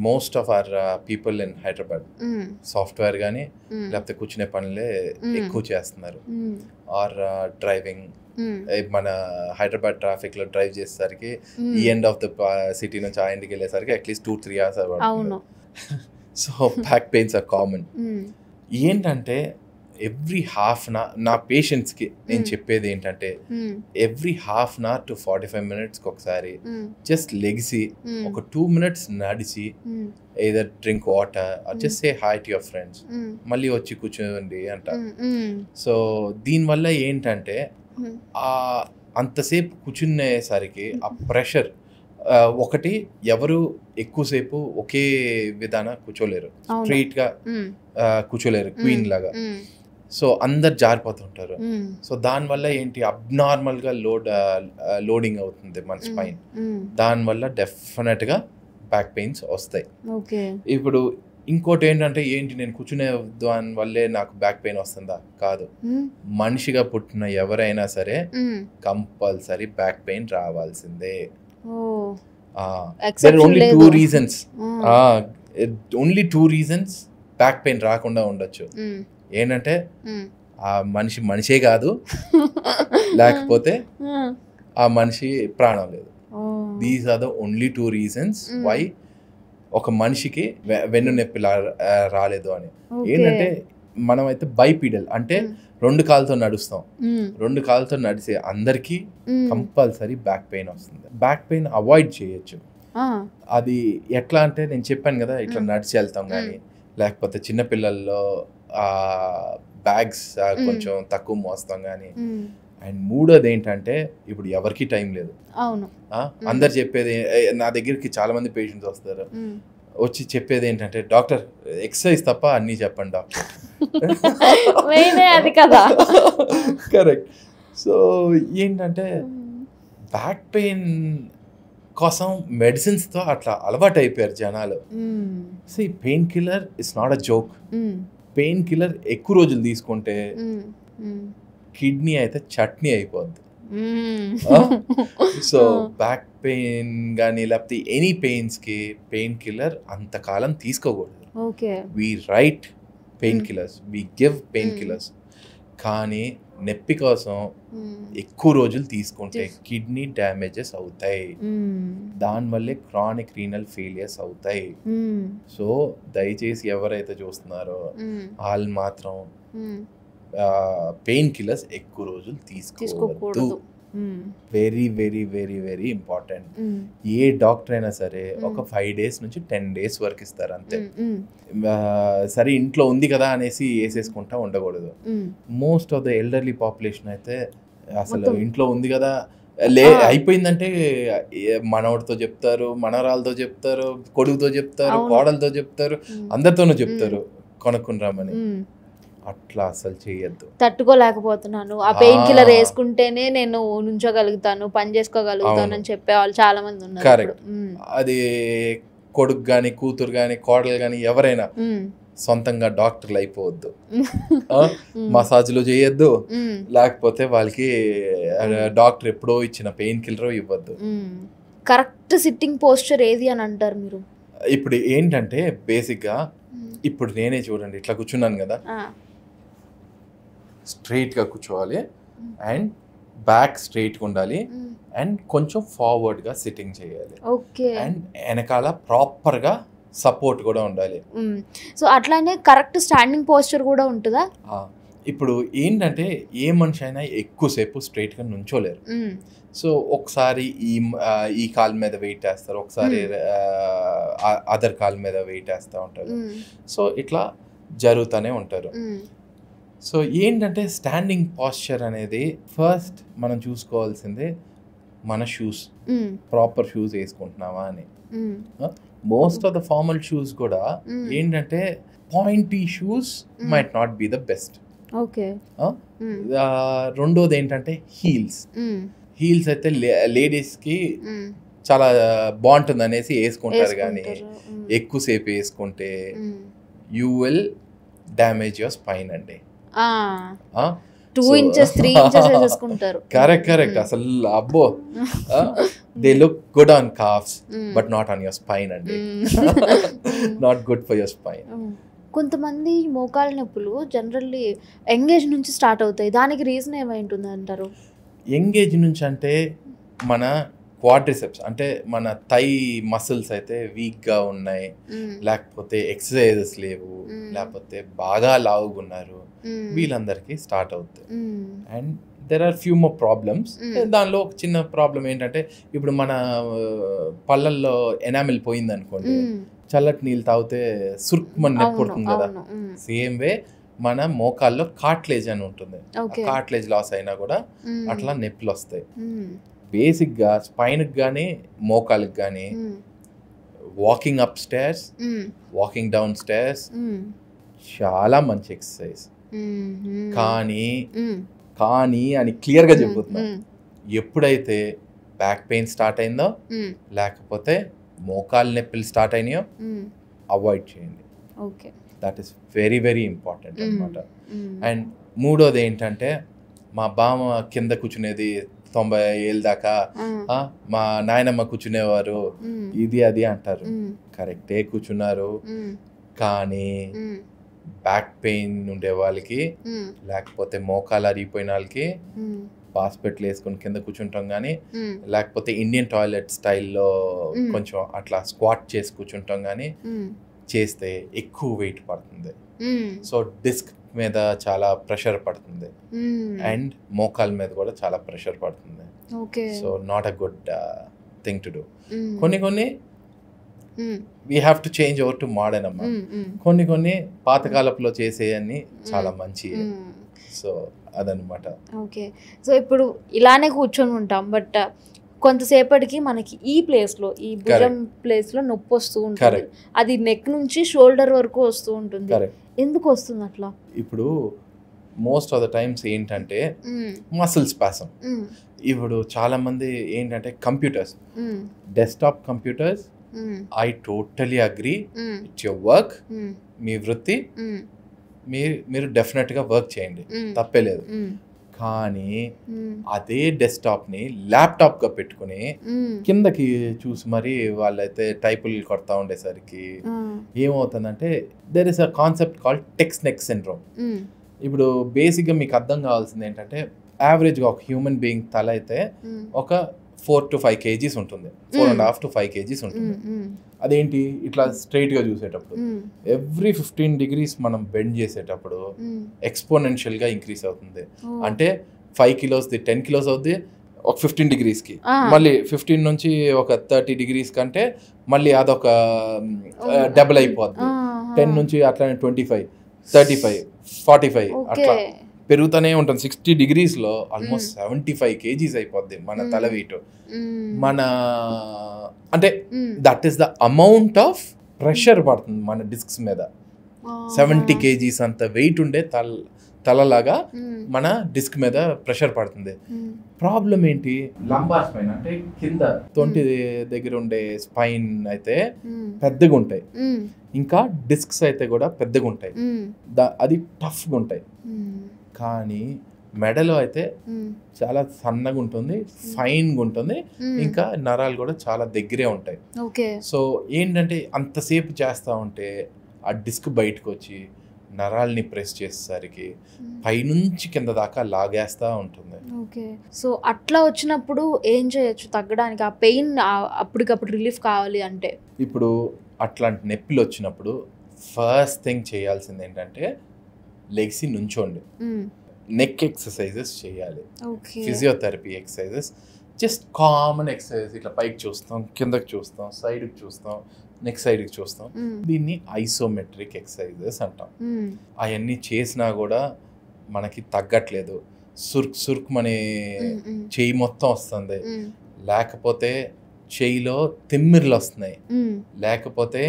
[SPEAKER 1] most of our people in Hyderabad software కానీ లేకపోతే కూర్చునే పనులే ఎక్కువ చేస్తున్నారు. ఆర్ డ్రైవింగ్, మన హైదరాబాద్ ట్రాఫిక్ లో డ్రైవ్ చేసేసరికి ఈ ఎండ్ ఆఫ్ ద సిటీ నుంచి ఆ ఎండ్కి వెళ్ళేసరికి అట్లీస్ట్ 2-3 hours అవ్వదు. So back pains are common. ఏంటంటే ఎవ్రీ హాఫ్ అన్ అవర్ నా పేషెంట్స్కి నేను చెప్పేది ఏంటంటే every half an hour to 45 minutes ఒకసారి జస్ట్ లెగిసి ఒక 2 minutes నడిచి either drink water or just say hi to your friends, మళ్ళీ వచ్చి కూర్చోండి అంట. సో దీనివల్ల ఏంటంటే అంతసేపు కూర్చునేసరికి ఆ ప్రెషర్, ఒకటి ఎవరు ఎక్కువసేపు ఒకే విధానం కూర్చోలేరు, స్ట్రైట్ గా కూర్చోలేరు క్వీన్ లాగా. సో అందరు జారిపోతుంటారు. సో దానివల్ల ఏంటి అబ్నార్మల్ గా లోడింగ్ అవుతుంది మన స్పైన్. దానివల్ల డెఫినెట్ గా బ్యాక్ పెయిన్స్ వస్తాయి. ఇప్పుడు ఇంకోటి ఏంటంటే నేను కూర్చునే దాని వల్లే నాకు బ్యాక్ పెయిన్ వస్తుందా? కాదు. మనిషిగా పుట్టిన ఎవరైనా సరే కంపల్సరీ బ్యాక్ పెయిన్ రావాల్సిందే. Only 2 reasons, only 2 reasons back pain రాకుండా ఉండొచ్చు. ఏంటంటే ఆ మనిషే కాదు, లేకపోతే ఆ మనిషి ప్రాణం లేదు. These are the only 2 reasons why ఒక మనిషికి వెన్ను నొప్పి రాలేదు అని. ఏంటంటే మనమైతే బైపీడల్ అంటే 2 కాళ్ళతో నడుస్తాం. 2 కాళ్ళతో నడిచే అందరికీ కంపల్సరీ బ్యాక్ పెయిన్ వస్తుంది. బ్యాక్ పెయిన్ అవాయిడ్ చేయొచ్చు. అది ఎట్లా అంటే నేను చెప్పాను కదా, ఇట్లా నడిచి వెళ్తాం కానీ, లేకపోతే చిన్నపిల్లల్లో బ్యాగ్స్ కొంచెం తక్కువ మోస్తాం కానీ. అండ్ మూడోది ఏంటంటే ఇప్పుడు ఎవరికి టైం లేదు. అందరు చెప్పేది, నా దగ్గరికి చాలా మంది పేషెంట్స్ వస్తారు, వచ్చి చెప్పేది ఏంటంటే డాక్టర్ ఎక్సర్సైజ్ తప్ప అన్నీ చెప్పండి డాక్టర్.
[SPEAKER 2] అది కదా
[SPEAKER 1] కరెక్ట్. సో ఏంటంటే బ్యాక్ పెయిన్ కోసం మెడిసిన్స్తో అట్లా అలవాటు అయిపోయారు జనాలు. సో ఈ pain killer it's not a joke. Pain killer ఎక్కువ రోజులు తీసుకుంటే కిడ్నీ అయితే చట్నీ అయిపోద్ది. సో బ్యాక్ పెయిన్ కానీ లేకపోతే ఎనీ పెయిన్స్కి పెయిన్ కిల్లర్ అంతకాలం తీసుకోకూడదు. We write pain killers, we give pain killers. కానీ నొప్పి కోసం ఎక్కువ రోజులు తీసుకుంటే కిడ్నీ డ్యామేజెస్ అవుతాయి, దానివల్లే క్రానిక్ రీనల్ ఫెయిలియర్స్ అవుతాయి. సో దయచేసి ఎవరైతే చూస్తున్నారో వాళ్ళు మాత్రం పెయిన్ కిల్లర్స్ ఎక్కువ రోజులు తీసుకోవద్దు. Very very very very important. ఏ డాక్టర్ అయినా సరే ఒక 5 days నుంచి 10 days వరకు ఇస్తారు అంతే. సరే ఇంట్లో ఉంది కదా అనేసి వేసేసుకుంటా ఉండకూడదు. Most of the elderly population అయితే అసలు ఇంట్లో ఉంది కదా అయిపోయిందంటే మనవడితో చెప్తారు, మనవరాలతో చెప్తారు, కొడుకుతో చెప్తారు, కోడలతో చెప్తారు, అందరితోనూ చెప్తారు కొనుక్కుని రమ్మని. అట్లా అసలు చేయొద్దు.
[SPEAKER 2] తట్టుకోలేకపోతున్నాను, ఆ పెయిన్ కిల్లర్ వేసుకుంటేనే నేను నుంచోగలుగుతాను, పని చేసుకోగలుగుతాను అని చెప్పేవాళ్ళు చాలా మంది ఉన్నారు.
[SPEAKER 1] కరెక్ట్. అది కొడుకు కానీ కూతురు కానీ కోడలు కానీ ఎవరైనా సొంతంగా డాక్టర్లు అయిపోవద్దు. మసాజ్లు చేయొద్దు, లేకపోతే వాళ్ళకి డాక్టర్ ఎప్పుడో ఇచ్చిన పెయిన్ కిల్లర్ ఇవ్వద్దు.
[SPEAKER 2] కరెక్ట్ సిట్టింగ్ పోస్చర్ ఏది అని అంటారు మీరు?
[SPEAKER 1] ఇప్పుడు ఏంటంటే బేసిక్గా ఇప్పుడు నేనే చూడండి ఇట్లా కూర్చున్నాను కదా, స్ట్రైట్గా కూర్చోవాలి అండ్ బ్యాక్ స్ట్రైట్గా ఉండాలి అండ్ కొంచెం ఫార్వర్డ్గా సిట్టింగ్ చేయాలి అండ్ వెనకాల ప్రాపర్గా సపోర్ట్ కూడా ఉండాలి.
[SPEAKER 2] సో అట్లానే కరెక్ట్ స్టాండింగ్ పోస్చర్ కూడా ఉంటుందా?
[SPEAKER 1] ఇప్పుడు ఏంటంటే ఏ మనిషి అయినా ఎక్కువసేపు స్ట్రైట్గా నుంచోలేరు. సో ఒకసారి ఈ కాలు మీద వెయిట్ వేస్తారు, ఒకసారి అదర్ కాలు మీద వెయిట్ వేస్తూ ఉంటారు. సో ఇట్లా జరుగుతూనే ఉంటారు. సో ఏంటంటే స్టాండింగ్ పాస్చర్ అనేది ఫస్ట్ మనం చూసుకోవాల్సిందే మన షూస్, ప్రాపర్ షూస్ వేసుకుంటున్నావా అని. Most of the formal shoes కూడా ఏంటంటే pointy shoes might not be the best. రెండోది ఏంటంటే హీల్స్ అయితే లేడీస్కి చాలా బాగుంటుంది అనేసి వేసుకుంటారు, కానీ ఎక్కువసేపు వేసుకుంటే you will damage your spine అండి.
[SPEAKER 2] 2 inches 3 inches వేసేసుకుంటారు.
[SPEAKER 1] కరెక్ట్ అసలు అబ్బో they look good on calves but not on your spine అండి. Not good for your spine.
[SPEAKER 2] కొంతమంది మోకాళ్ళ నొప్పులు జనరల్లీ యంగేజ్ నుంచి స్టార్ట్ అవుతాయి. దానికి రీజన్ ఏమై ఉంటుంది అంటారు?
[SPEAKER 1] యంగేజ్ నుంచి అంటే మన క్వాడ్రిసెప్స్ అంటే మన థై మసిల్స్ అయితే వీక్గా ఉన్నాయి, లేకపోతే ఎక్సర్సైజెస్ లేవు, లేకపోతే బాగా లావుగున్నారు, వీళ్ళందరికీ స్టార్ట్ అవుతాయి. And there are few more problems. దానిలో ఒక చిన్న ప్రాబ్లం ఏంటంటే ఇప్పుడు మన పళ్ళల్లో ఎనామిల్ పోయింది అనుకోండి, చల్లటి నీళ్ళు తాగితే సుర్క్మని నొప్పి పుడుతుంది కదా. సేమ్ వే మన మోకాల్లో కార్ట్లేజ్ అని ఉంటుంది, కార్ట్లేజ్ లాస్ అయినా కూడా అట్లా నొప్పులు వస్తాయి. బేసిక్గా స్పైన్కి కానీ మోకాళ్ళకి కానీ walking up stairs, walking down stairs చాలా మంచి ఎక్సర్సైజ్. కానీ అని క్లియర్గా చెప్పుతున్నా, ఎప్పుడైతే బ్యాక్ పెయిన్ స్టార్ట్ అయిందో లేకపోతే మోకాళ్ళ నొప్పులు స్టార్ట్ అయినాయో అవాయిడ్ చేయండి. That is very very important అనమాట. అండ్ మూడోది ఏంటంటే, మా బామ్మ కింద కూర్చునేది 90 ఏళ్ళ దాకా, మా నాయనమ్మ కూర్చునేవారు, ఇది అది అంటారు. కరెక్టే కూర్చున్నారు, కానీ బ్యాక్ పెయిన్ ఉండే వాళ్ళకి లేకపోతే మోకాలు అరిగిపోయిన వాళ్ళకి హాస్పిటల్ వేసుకొని కింద కూర్చుంటాం, కానీ లేకపోతే ఇండియన్ టాయిలెట్ స్టైల్లో కొంచెం అట్లా స్క్వాట్ చేసి కూర్చుంటాం, కానీ చేస్తే ఎక్కువ వెయిట్ పడుతుంది. సో డిస్క్ మీద చాలా ప్రెషర్ పడుతుంది అండ్ మోకాల్ మీద కూడా చాలా ప్రెషర్ పడుతుంది. So not a good thing to do. కొన్ని we have to change over to modern అమ్మా. కొన్ని పాతకాలపులో చేసేయన్ని చాలా మంచి. సో అదనమాట.
[SPEAKER 2] ఓకే. సో ఇప్పుడు ఇలానే కూర్చొని ఉంటాం, బట్ కొంతసేపటికి మనకి ఈ ప్లేస్లో, ఈ భుజం ప్లేస్లో నొప్పి వస్తూ ఉంటుంది. అది నెక్ నుంచి షోల్డర్ వరకు వస్తూ ఉంటుంది. ఎందుకు వస్తుంది అట్లా?
[SPEAKER 1] ఇప్పుడు మోస్ట్ ఆఫ్ ద టైమ్స్ ఏంటంటే మసిల్ స్పాసం. ఇప్పుడు చాలా మంది ఏంటంటే computers, desktop computers, I totally agree, it's your work, మీ వృత్తి, మీరు డెఫినెట్గా వర్క్ చేయండి, తప్పే లేదు. కానీ అదే డెస్క్టాప్ని ల్యాప్టాప్గా పెట్టుకుని కిందకి చూసి మరి వాళ్ళైతే టైపులు కొడతా ఉండేసరికి ఏమవుతుందంటే there is a concept called text neck syndrome. ఇప్పుడు బేసిక్గా మీకు అర్థం కావాల్సింది ఏంటంటే, యావరేజ్గా ఒక హ్యూమన్ బీయింగ్ తల అయితే ఒక 4 to 5 kgs ఉంటుంది, 4.5 to 5 kgs ఉంటుంది. అదేంటి, ఇట్లా స్ట్రైట్గా చూసేటప్పుడు ఎవ్రీ 15 degrees మనం బెండ్ చేసేటప్పుడు ఎక్స్పోనెన్షియల్గా ఇంక్రీజ్ అవుతుంది. అంటే 5 kilos 10 kilos అవుద్ది ఒక 15 degreesకి, మళ్ళీ 15 నుంచి ఒక 30 degrees కంటే మళ్ళీ అదొక డబుల్ అయిపోద్ది. 10 నుంచి అట్లానే 25, 35, 45 అట్లా పెరుగుతూనే ఉంటుంది. 60 degrees ఆల్మోస్ట్ 75 kgs అయిపోద్ది మన తల వెయిట్. మన అంటే that is the amount of pressure పడుతుంది మన డిస్క్స్ మీద. 70 kgs అంత వెయిట్ ఉండే తలలాగా మన డిస్క్ మీద ప్రెషర్ పడుతుంది. ప్రాబ్లం ఏంటి, లంబార్ స్పైన్ అంటే కింద తొంటి దగ్గర ఉండే స్పైన్ అయితే పెద్దగా ఉంటాయి, ఇంకా డిస్క్స్ అయితే కూడా పెద్దగా ఉంటాయి, అది టఫ్గా ఉంటాయి. కానీ మెడలో అయితే చాలా సన్నగా ఉంటుంది, ఫైన్గా ఉంటుంది, ఇంకా నరాలు కూడా చాలా దగ్గరే ఉంటాయి. సో ఏంటంటే అంతసేపు చేస్తూ ఉంటే ఆ డిస్క్ బయటకు వచ్చి నరాల్ని ప్రెస్ చేసేసరికి పైనుంచి కింద దాకా లాగేస్తూ ఉంటుంది.
[SPEAKER 2] ఓకే. సో అట్లా వచ్చినప్పుడు ఏం చేయొచ్చు తగ్గడానికి, ఆ పెయిన్ అప్పటికప్పుడు రిలీఫ్ కావాలి అంటే?
[SPEAKER 1] ఇప్పుడు అట్లాంటి నొప్పులు వచ్చినప్పుడు ఫస్ట్ థింగ్ చేయాల్సింది ఏంటంటే, లెగ్సి నుంచోండి, నెక్ ఎక్సర్సైజెస్ చేయాలి, physiotherapy exercises, just common exercise. ఇట్లా పైకి చూస్తాం, కిందకి చూస్తాం, సైడ్కి చూస్తాం, నెక్ సైడ్కి చూస్తాం. దీన్ని ఐసోమెట్రిక్ ఎక్సర్సైజెస్ అంటాం. అవన్నీ చేసినా కూడా మనకి తగ్గట్లేదు, సుర్క్ మన చెయ్యి మొత్తం వస్తుంది, లేకపోతే చెయ్యిలో తిమ్మిర్లు వస్తున్నాయి, లేకపోతే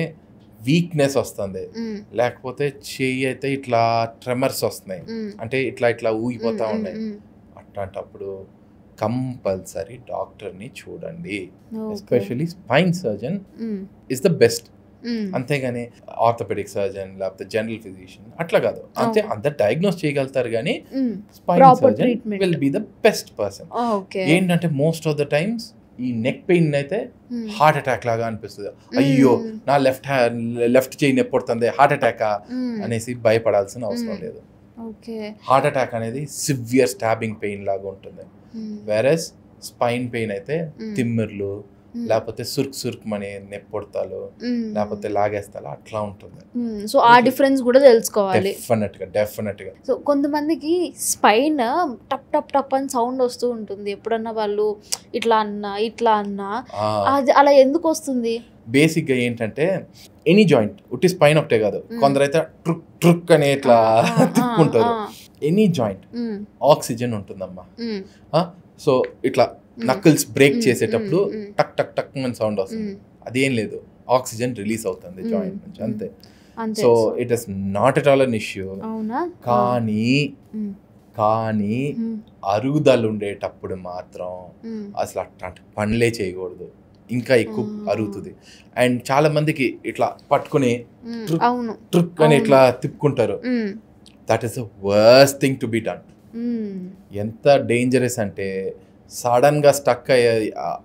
[SPEAKER 1] వీక్నెస్ వస్తుంది, లేకపోతే చెయ్యి అయితే ఇట్లా ట్రెమర్స్ వస్తున్నాయి, అంటే ఇట్లా ఊగిపోతా ఉన్నాయి. అట్లాంటప్పుడు కంపల్సరీ డాక్టర్ని చూడండి. Especially spine surgeon is the best. అంతేగాని ఆర్థోపెడిక్ సర్జన్ లేకపోతే జనరల్ ఫిజిషియన్ అట్లా కాదు. అంతే అందరు డయాగ్నోస్ చేయగలుగుతారు కానీ spine surgeon will be the best person. ఏంటంటే మోస్ట్ ఆఫ్ ద టైమ్స్ ఈ నెక్ పెయిన్ అయితే హార్ట్ అటాక్ లాగా అనిపిస్తుంది. అయ్యో నా లెఫ్ట్ చెయ్యి నొప్పి హార్ట్ అటాకా అనేసి భయపడాల్సిన అవసరం లేదు. హార్ట్ అటాక్ అనేది సివియర్ స్టాబింగ్ పెయిన్ లాగా ఉంటుంది. వేరస్ స్పైన్ పెయిన్ అయితే తిమ్మిర్లు లేకపోతే సుర్క్మని నెప్పొడతాలు లేకపోతే లాగేస్తాలు అట్లా ఉంటుంది.
[SPEAKER 2] సో ఆ డిఫరెన్స్ కూడా తెలుసుకోవాలి
[SPEAKER 1] డెఫినెట్ గా.
[SPEAKER 2] సో కొంతమందికి స్పైన్ టప్ టప్ టప్ అని సౌండ్ వస్తూ ఉంటుంది ఎప్పుడన్నా వాళ్ళు ఇట్లా అన్నా అది అలా ఎందుకు వస్తుంది?
[SPEAKER 1] బేసిక్ గా ఏంటంటే ఎనీ జాయింట్ ఉట్టి స్పైన్ ఒకటే కాదు, కొందరైతే ట్రుక్ ట్రుక్ అని ఇట్లా తిప్పుకుంటారు. ఎనీ జాయింట్ ఆక్సిజన్ ఉంటుందమ్మా. సో ఇట్లా నకిల్స్ బ్రేక్ చేసేటప్పుడు టక్ టక్ టక్ అని సౌండ్ వస్తుంది. అదేం లేదు, ఆక్సిజన్ రిలీజ్ అవుతుంది జాయింట్ నుంచి, అంతే. So it is not at all an issue. కానీ అరుగుదల ఉండేటప్పుడు మాత్రం అసలు అట్లాంటి పనులే చేయకూడదు, ఇంకా ఎక్కువ అరుగుతుంది. అండ్ చాలా మందికి ఇట్లా పట్టుకుని ట్రుక్ అని ఇట్లా తిప్పుకుంటారు. That is the worst thing to be done. ఎంత డేంజరస్ అంటే సడన్ గా స్టక్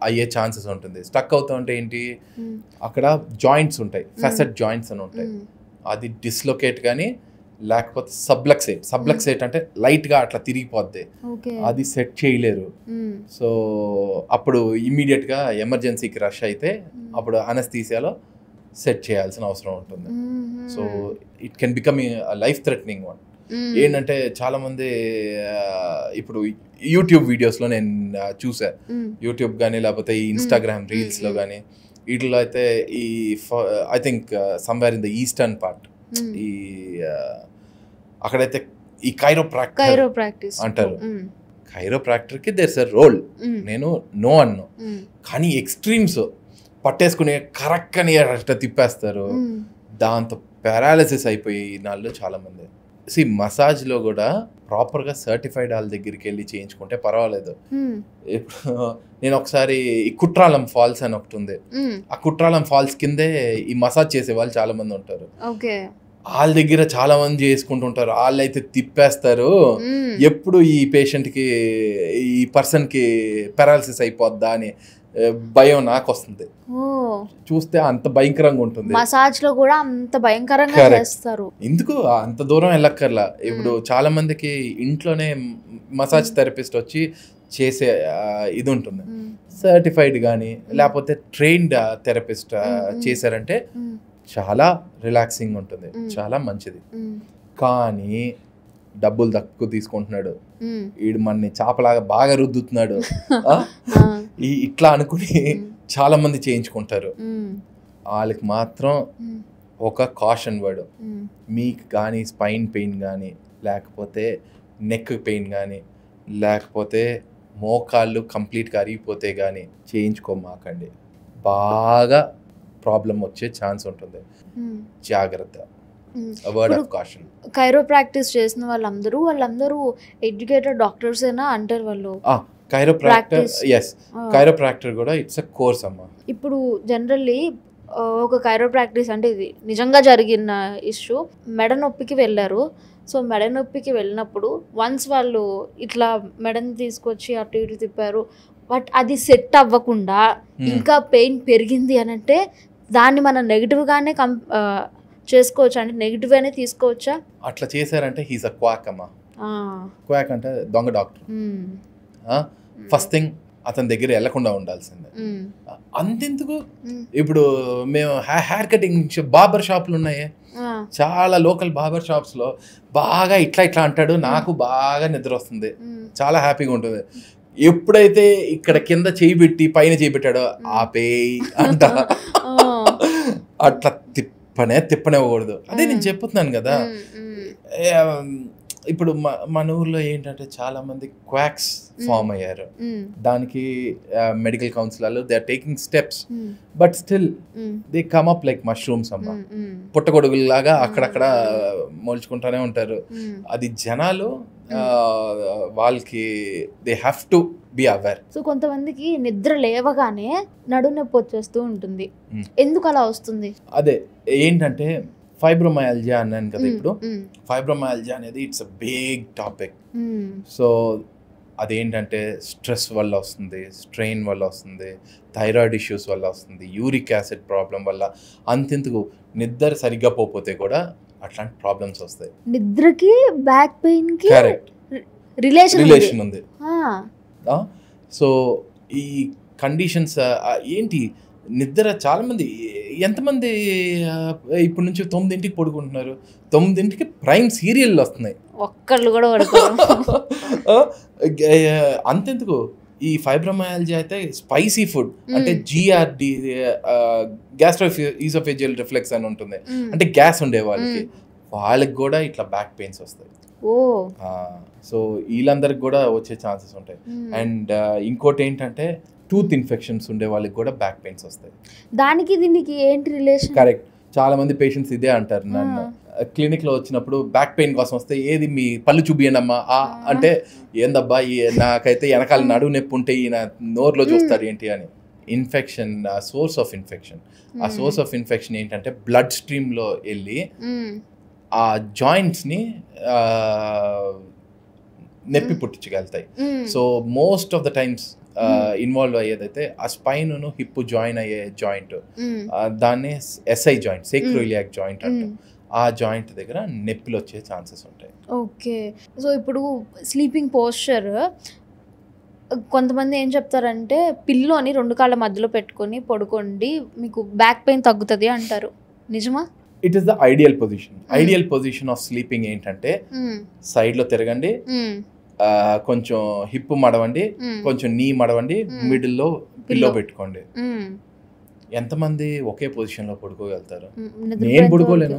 [SPEAKER 1] అయ్యే ఛాన్సెస్ ఉంటుంది. స్టక్ అవుతా ఉంటే ఏంటి, అక్కడ జాయింట్స్ ఉంటాయి, ఫెసెట్ జాయింట్స్ అని ఉంటాయి, అది డిస్లొకేట్ కానీ లేకపోతే సబ్లక్సేట్ అంటే లైట్ గా అట్లా తిరిగిపోద్ది, అది సెట్ చేయలేరు. సో అప్పుడు ఇమ్మీడియట్ గా ఎమర్జెన్సీకి రష్ అయితే అప్పుడు అనస్థీసియాలో సెట్ చేయాల్సిన అవసరం ఉంటుంది. So it can become life threatening one. ఏంటంటే చాలా మంది ఇప్పుడు యూట్యూబ్ వీడియోస్లో నేను చూసా, యూట్యూబ్ కానీ లేకపోతే ఈ ఇన్స్టాగ్రామ్ రీల్స్లో కానీ వీటిలో అయితే ఈ I think somewhere in the eastern part ఈ అక్కడైతే ఈ కైరోప్రాక్టిస్ అంటారు. కైరోప్రాక్టర్కి దేర్స్ ఎ రోల్, నేను నో అన్ను, కానీ ఎక్స్ట్రీమ్స్ పట్టేసుకుని కరెక్ట్ అని అట్లా తిప్పేస్తారు, దాంతో పారాలిసిస్ అయిపోయి నాళ్ళు చాలా మంది. మసాజ్లో కూడా ప్రాపర్గా సర్టిఫైడ్ వాళ్ళ దగ్గరికి వెళ్ళి చేయించుకుంటే పర్వాలేదు. ఇప్పుడు నేను ఒకసారి ఈ కుట్రాలం ఫాల్స్ అని ఒకటి ఉంది, ఆ కుట్రాలం ఫాల్స్ కిందే ఈ మసాజ్ చేసే వాళ్ళు చాలా మంది ఉంటారు. వాళ్ళ దగ్గర చాలా మంది చేసుకుంటుంటారు, వాళ్ళు అయితే తిప్పేస్తారు. ఎప్పుడు ఈ పేషెంట్కి ఈ పర్సన్కి పారాలిసిస్ అయిపోద్దా అని భయం నాకు వస్తుంది చూస్తే. అంత భయంకరంగా ఉంటుంది.
[SPEAKER 2] మసాజ్ లో కూడా అంత భయంకరంగా చేస్తారు.
[SPEAKER 1] ఎందుకు అంత దూరం వెళ్ళక్కర్లా. ఇప్పుడు చాలా మందికి ఇంట్లోనే మసాజ్ థెరపిస్ట్ వచ్చి చేసే ఇది ఉంటుంది, సర్టిఫైడ్ కానీ లేకపోతే ట్రైన్డ్ థెరపిస్ట్ చేశారంటే చాలా రిలాక్సింగ్ ఉంటుంది, చాలా మంచిది. కానీ డబ్బులు తక్కువ తీసుకుంటున్నాడు, వీడు మనని చేపలాగా బాగా రుద్దుతున్నాడు ఇట్లా అనుకుని చాలా మంది చేయించుకుంటారు. వాళ్ళకి మాత్రం ఒక కాషన్ వర్డ్, మీకు కానీ స్పైన్ పెయిన్ కానీ లేకపోతే నెక్ పెయిన్ కానీ లేకపోతే మోకాళ్ళు కంప్లీట్గా అరిగిపోతే కానీ చేయించుకోమాకండి, బాగా ప్రాబ్లం వచ్చే ఛాన్స్ ఉంటుంది, జాగ్రత్త.
[SPEAKER 2] కైరోప్రాక్టిస్ చేసిన వాళ్ళందరూ ఎడ్యుకేటెడ్ డాక్టర్స్ ఏనా అంటారు వాళ్ళు?
[SPEAKER 1] కైరోప్రాక్టర్ కూడా ఇట్స్ ఎ కోర్స్ అమ్మా.
[SPEAKER 2] ఇప్పుడు జనరల్లీ ఒక కైరోప్రాక్టిస్ అంటే ఇది నిజంగా జరిగిన ఇష్యూ, మెడ నొప్పికి వెళ్ళారు. సో మెడ నొప్పికి వెళ్ళినప్పుడు వన్స్ వాళ్ళు ఇట్లా మెడని తీసుకొచ్చి అటు ఇటు తిప్పారు, బట్ అది సెట్ అవ్వకుండా ఇంకా పెయిన్ పెరిగింది అని అంటే దాన్ని మనం నెగిటివ్గానే చేసుకోవచ్చా, అంటే నెగిటివ్ అనే తీసుకోవచ్చా?
[SPEAKER 1] అట్లా చేశారంటే హీస్ అ క్వాక్ అమ్మా. క్వాక్ అంటే దొంగ డాక్టర్. ఫస్ట్ థింగ్ అతని దగ్గర వెళ్లకుండా ఉండాల్సిందే. అంతెందుకు, ఇప్పుడు మేము హెయిర్ కటింగ్ బార్బర్ షాప్లు ఉన్నాయి, చాలా లోకల్ బార్బర్ షాప్స్ లో బాగా ఇట్లా అంటాడు, నాకు బాగా నిద్ర వస్తుంది, చాలా హ్యాపీగా ఉంటుంది. ఎప్పుడైతే ఇక్కడ కింద చేయి పెట్టి పైన చేయి పెట్టాడో ఆపేయి అంట, అట్లా తిప్పనివ్వకూడదు. అదే నేను చెప్తున్నాను కదా. ఇప్పుడు మన ఊర్లో ఏంటంటే చాలా మంది క్వాక్స్ ఫామ్ అయ్యారు, దానికి మెడికల్ కౌన్సిలర్లు they are taking steps, but still they come up like mushrooms అమ్మ, పుట్టగొడుగులాగా అక్కడక్కడ మోల్చుకుంటానే ఉంటారు. అది జనాలు వాళ్ళకి they have to be aware.
[SPEAKER 2] So కొంతమందికి నిద్ర లేవగానే నడుము నొప్పి వచ్చేస్తూ ఉంటుంది, ఎందుకు అలా వస్తుంది?
[SPEAKER 1] అదే ఏంటంటే ఫైబ్రోమయాల్జియా అన్నాను కదా. ఇప్పుడు ఫైబ్రోమయాల్జియా అనేది it's a big topic. So అదేంటంటే స్ట్రెస్ వల్ల వస్తుంది, స్ట్రెయిన్ వల్ల వస్తుంది, థైరాయిడ్ ఇష్యూస్ వల్ల వస్తుంది, యూరిక్ యాసిడ్ ప్రాబ్లం వల్ల, అంతెందుకు నిద్ర సరిగ్గా పోతే కూడా అట్లాంటి ప్రాబ్లమ్స్ వస్తాయి.
[SPEAKER 2] నిద్రకి బ్యాక్ పెయిన్ కి
[SPEAKER 1] కరెక్ట్ రిలేషన్ ఉంది. సో ఈ కండిషన్స్ ఏంటి, నిద్ర చాలామంది, ఎంతమంది ఇప్పటి నుంచి 9ంటికి పడుకుంటున్నారు, 9ంటికి ప్రైమ్ సీరియల్ వస్తున్నాయి,
[SPEAKER 2] ఒక్కళ్ళు కూడా పడుకోరు.
[SPEAKER 1] అంతెందుకు ఈ ఫైబ్రోమయాల్జియా అయితే స్పైసీ ఫుడ్ అంటే జిఆర్డి గ్యాస్ట్రోఈసోఫేజియల్ రిఫ్లెక్స్ అని ఉంటుంది, అంటే గ్యాస్ ఉండే వాళ్ళకి కూడా ఇట్లా బ్యాక్ పెయిన్స్ వస్తాయి. సో వీళ్ళందరికి కూడా వచ్చే ఛాన్సెస్ ఉంటాయి. అండ్ ఇంకోటి ఏంటంటే టూత్ ఇన్ఫెక్షన్స్ ఉండే వాళ్ళకి కూడా బ్యాక్ పెయిన్స్ వస్తాయి.
[SPEAKER 2] దానికి దీనికి ఏంటి రిలేషన్?
[SPEAKER 1] కరెక్ట్, చాలా మంది పేషెంట్స్ ఇదే అంటారు నన్ను క్లినిక్ లో వచ్చినప్పుడు, బ్యాక్ పెయిన్ కోసం వస్తే ఏది మీ పళ్ళు చూపియనమ్మా అంటే, ఏందబ్బా నాకైతే వెనకాల నడువు నొప్పి ఉంటే ఈయన నోరులో చూస్తాడు ఏంటి అని. Infection, source of infection. ఆ సోర్స్ ఆఫ్ ఇన్ఫెక్షన్ ఏంటంటే బ్లడ్ స్ట్రీమ్ లో వెళ్ళి ఆ జాయింట్స్ ని నొప్పి పుట్టించగలుగుతాయి. So most of the times involve అయ్యేదైతే ఆ స్పైన్ హిప్ జాయిన్ అయ్యే జాయింట్, దాన్ని ఎస్ఐ జాయింట్, సేక్రోయిలియాక్ జాయింట్ అంటాం. ఆ జాయింట్ దగ్గర నొప్పిలు వచ్చే ఛాన్సెస్ ఉంటాయి.
[SPEAKER 2] ఓకే. సో ఇప్పుడు స్లీపింగ్ పోస్చర్, కొంతమంది ఏం చెప్తారంటే పిల్లోని 2 కాళ్ళ మధ్యలో పెట్టుకొని పడుకోండి, మీకు బ్యాక్ పెయిన్ తగ్గుతుంది అంటారు, నిజమా?
[SPEAKER 1] It is the ideal position. Ideal position of sleeping ఏంటంటే సైడ్ లో తిరగండి, కొంచెం హిప్ మడవండి, కొంచెం నీ మడవండి, మిడిల్లో పిల్లో పెట్టుకోండి. ఎంతమంది ఒకే పొజిషన్ లో పడుకోగలుగుతారు? నేను పడుకోలేను,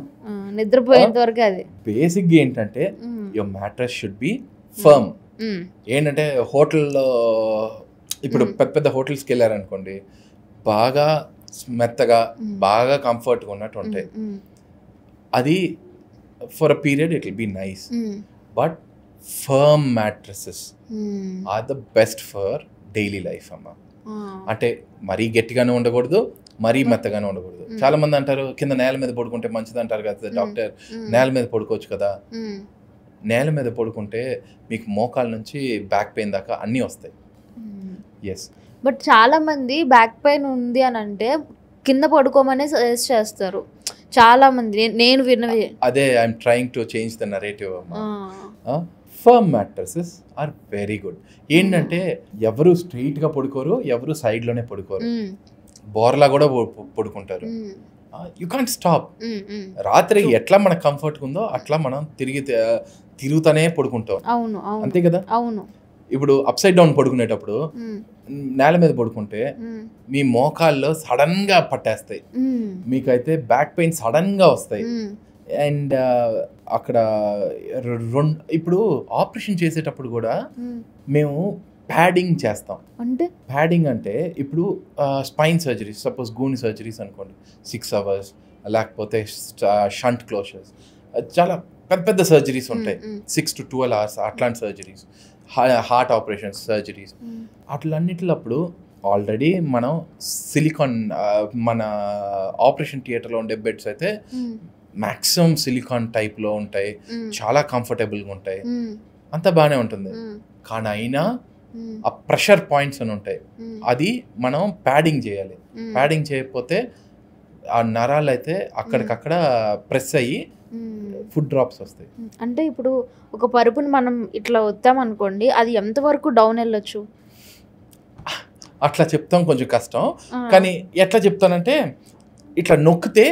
[SPEAKER 2] నిద్రపోయేంత వరకు. అది
[SPEAKER 1] బేసిక్ గా ఏంటంటే your mattress should be firm. ఏంటంటే హోటల్లో ఇప్పుడు పెద్ద పెద్ద హోటల్స్కి వెళ్ళారనుకోండి, బాగా మెత్తగా బాగా కంఫర్ట్గా ఉన్నట్టు ఉంటాయి. అది for a period it will be nice, but firm mattresses are the best for daily life అమ్మ. అంటే మరీ గట్టిగానే ఉండకూడదు, మరీ మెత్తగానే ఉండకూడదు. చాలా మంది అంటారు కింద నేల మీద పడుకుంటే మంచిది అంటారు కదా డాక్టర్, నేల మీద పడుకోవచ్చు కదా. నేల మీద పడుకుంటే మీకు మోకాల నుంచి బ్యాక్ పెయిన్ దాకా అన్నీ వస్తాయి. ఎస్,
[SPEAKER 2] బట్ చాలా మంది బ్యాక్ పెయిన్ ఉంది అని అంటే కింద పడుకోమనే సజెస్ట్ చేస్తారు చాలా మంది, నేను విన్నవి.
[SPEAKER 1] అదే I'm trying to change the narrative అమ్మా. Firm mattresses are very good. ఏంటంటే ఎవరు స్ట్రైట్ గా పడుకోరు, ఎవరు సైడ్ లోనే పడుకోరు, బోర్లా కూడా పడుకుంటారు. You can't stop. రాత్రి ఎట్లా మనకు కంఫర్ట్ ఉందో అట్లా మనం తిరుగుతానే పడుకుంటాం.
[SPEAKER 2] అవును,
[SPEAKER 1] అంతే కదా.
[SPEAKER 2] అవును.
[SPEAKER 1] ఇప్పుడు అప్ సైడ్ డౌన్ పడుకునేటప్పుడు నేల మీద పడుకుంటే మీ మోకాల్లో సడన్ గా పట్టేస్తాయి, మీకైతే బ్యాక్ పెయిన్ సడన్ గా వస్తాయి. అండ్ అక్కడ ఇప్పుడు ఆపరేషన్ చేసేటప్పుడు కూడా మేము ప్యాడింగ్ చేస్తాం.
[SPEAKER 2] అంటే
[SPEAKER 1] ప్యాడింగ్ అంటే ఇప్పుడు స్పైన్ సర్జరీస్, సపోజ్ గూని సర్జరీస్ అనుకోండి, 6 hours, లేకపోతే షంట్ క్లోజర్స్, చాలా పెద్ద పెద్ద సర్జరీస్ ఉంటాయి, 6 to 12 hours అట్లాంటి సర్జరీస్, హార్ట్ ఆపరేషన్స్ సర్జరీస్, అట్లన్నిటిలప్పుడు ఆల్రెడీ మనం సిలికాన్, మన ఆపరేషన్ థియేటర్లో ఉండే బెడ్స్ అయితే మ్యాక్సిమం సిలికాన్ టైప్లో ఉంటాయి, చాలా కంఫర్టబుల్గా ఉంటాయి, అంతా బాగానే ఉంటుంది. కానీ అయినా ఆ ప్రెషర్ పాయింట్స్ అని ఉంటాయి, అది మనం ప్యాడింగ్ చేయాలి. ప్యాడింగ్ చేయకపోతే ఆ నరాలు అయితే అక్కడికక్కడ ప్రెస్ అయ్యి ఫుడ్ డ్రాప్స్ వస్తాయి.
[SPEAKER 2] అంటే ఇప్పుడు ఒక పరుపుని మనం ఇట్లా వద్దామనుకోండి, అది ఎంతవరకు డౌన్ వెళ్ళొచ్చు?
[SPEAKER 1] అట్లా చెప్తాం, కొంచెం కష్టం. కానీ ఎట్లా చెప్తానంటే ఇట్లా నొక్కితే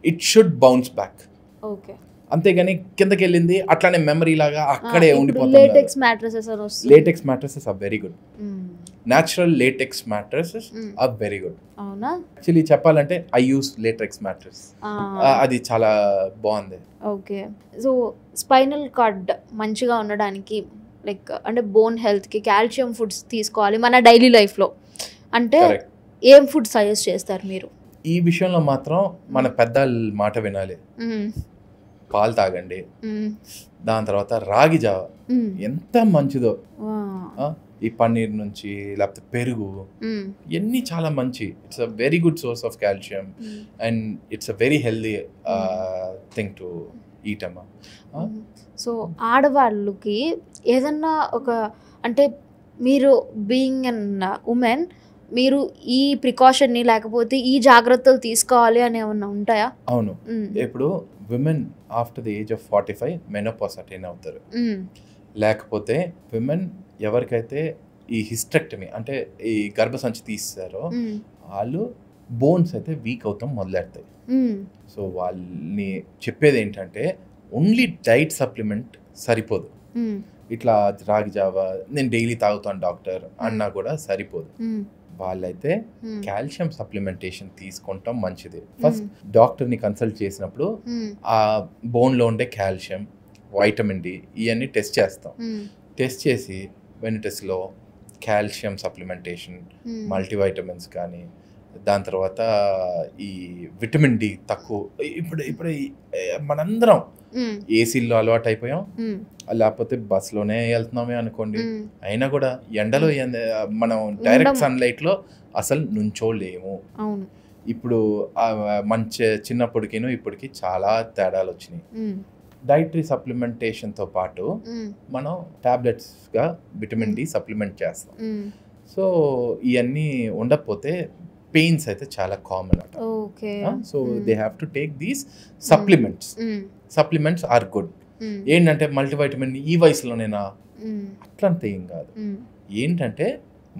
[SPEAKER 1] it should bounce back.
[SPEAKER 2] Okay,
[SPEAKER 1] అంతేగాని కిందకి వెళ్ళింది అట్లానే మెమరీ లాగా అక్కడే ఉండిపోతుంది.
[SPEAKER 2] Latex mattresses
[SPEAKER 1] are very good. Natural latex mattresses are very good.
[SPEAKER 2] అవునా?
[SPEAKER 1] యాక్చువల్లీ చెప్పాలంటే ఐ యూస్ లేటెక్స్ మ్యాట్రెస్, అది చాలా బాగుంది.
[SPEAKER 2] ఓకే. సో స్పైనల్ కార్డ్ మంచిగా ఉండడానికి, లైక్ అంటే బోన్ హెల్త్కి కాల్షియం ఫుడ్స్ తీసుకోవాలి మన డైలీ లైఫ్లో అంటే ఏం ఫుడ్ సజెస్ట్ చేస్తారు మీరు?
[SPEAKER 1] ఈ విషయంలో మాత్రం మన పెద్దల మాట వినాలి. పాలు తాగండి. దాని తర్వాత రాగి జావ ఎంత మంచిదో, ఈ పన్నీర్ నుంచి లేకపోతే పెరుగు ఇవన్నీ చాలా మంచి. It's a very good source of calcium and it's a very healthy thing to eat అమ్మా.
[SPEAKER 2] సో ఆడవాళ్ళకి ఏదన్నా ఒక అంటే మీరు బీయింగ్ అన్ ఉమెన్ మీరు ఈ ప్రికాషన్ని లేకపోతే ఈ జాగ్రత్తలు తీసుకోవాలి అని ఏమన్నా ఉంటాయా?
[SPEAKER 1] అవును, ఇప్పుడు women after the age of 45 menopause attain అవుతారు. లేకపోతే విమెన్ ఎవరికైతే ఈ హిస్టెక్టమీ అంటే ఈ గర్భసంచి తీస్తారో వాళ్ళు బోన్స్ అయితే వీక్ అవుతాం మొదలెడతాయి. సో వాళ్ళని చెప్పేది ఏంటంటే ఓన్లీ డైట్ సప్లిమెంట్ సరిపోదు. ఇట్లా రాగి జావా నేను డైలీ తాగుతాను డాక్టర్ అన్నా కూడా సరిపోదు. వాళ్ళైతే కాల్షియం సప్లిమెంటేషన్ తీసుకుంటాం మంచిది. ఫస్ట్ డాక్టర్ని కన్సల్ట్ చేసినప్పుడు ఆ బోన్లో ఉండే కాల్షియం, వైటమిన్ డి ఇవన్నీ టెస్ట్ చేస్తాం. టెస్ట్ చేసి వెనిటస్లో కాల్షియం సప్లిమెంటేషన్, మల్టీవైటమిన్స్ కానీ, దాని తర్వాత ఈ విటమిన్ డి తక్కువ. ఇప్పుడు మనందరం ఏసీల్లో అలవాటు అయిపోయాం, లేకపోతే బస్లోనే వెళ్తున్నామే అనుకోండి, అయినా కూడా ఎండలో మనం డైరెక్ట్ సన్లైట్లో అసలు నుంచోలేము. ఇప్పుడు మంచి చిన్నప్పటికిను ఇప్పటికి చాలా తేడాలు వచ్చినాయి. డైటరీ సప్లిమెంటేషన్తో పాటు మనం టాబ్లెట్స్గా విటమిన్ డి సప్లిమెంట్ చేస్తాం. సో ఇవన్నీ ఉండకపోతే పెయిన్స్ అయితే చాలా కామన్ అట. So they have to take these supplements. Supplements are good. ఏంటంటే మల్టీవైటమిన్ ఈ వయసులోనేనా అట్లంతా ఏం కాదు. ఏంటంటే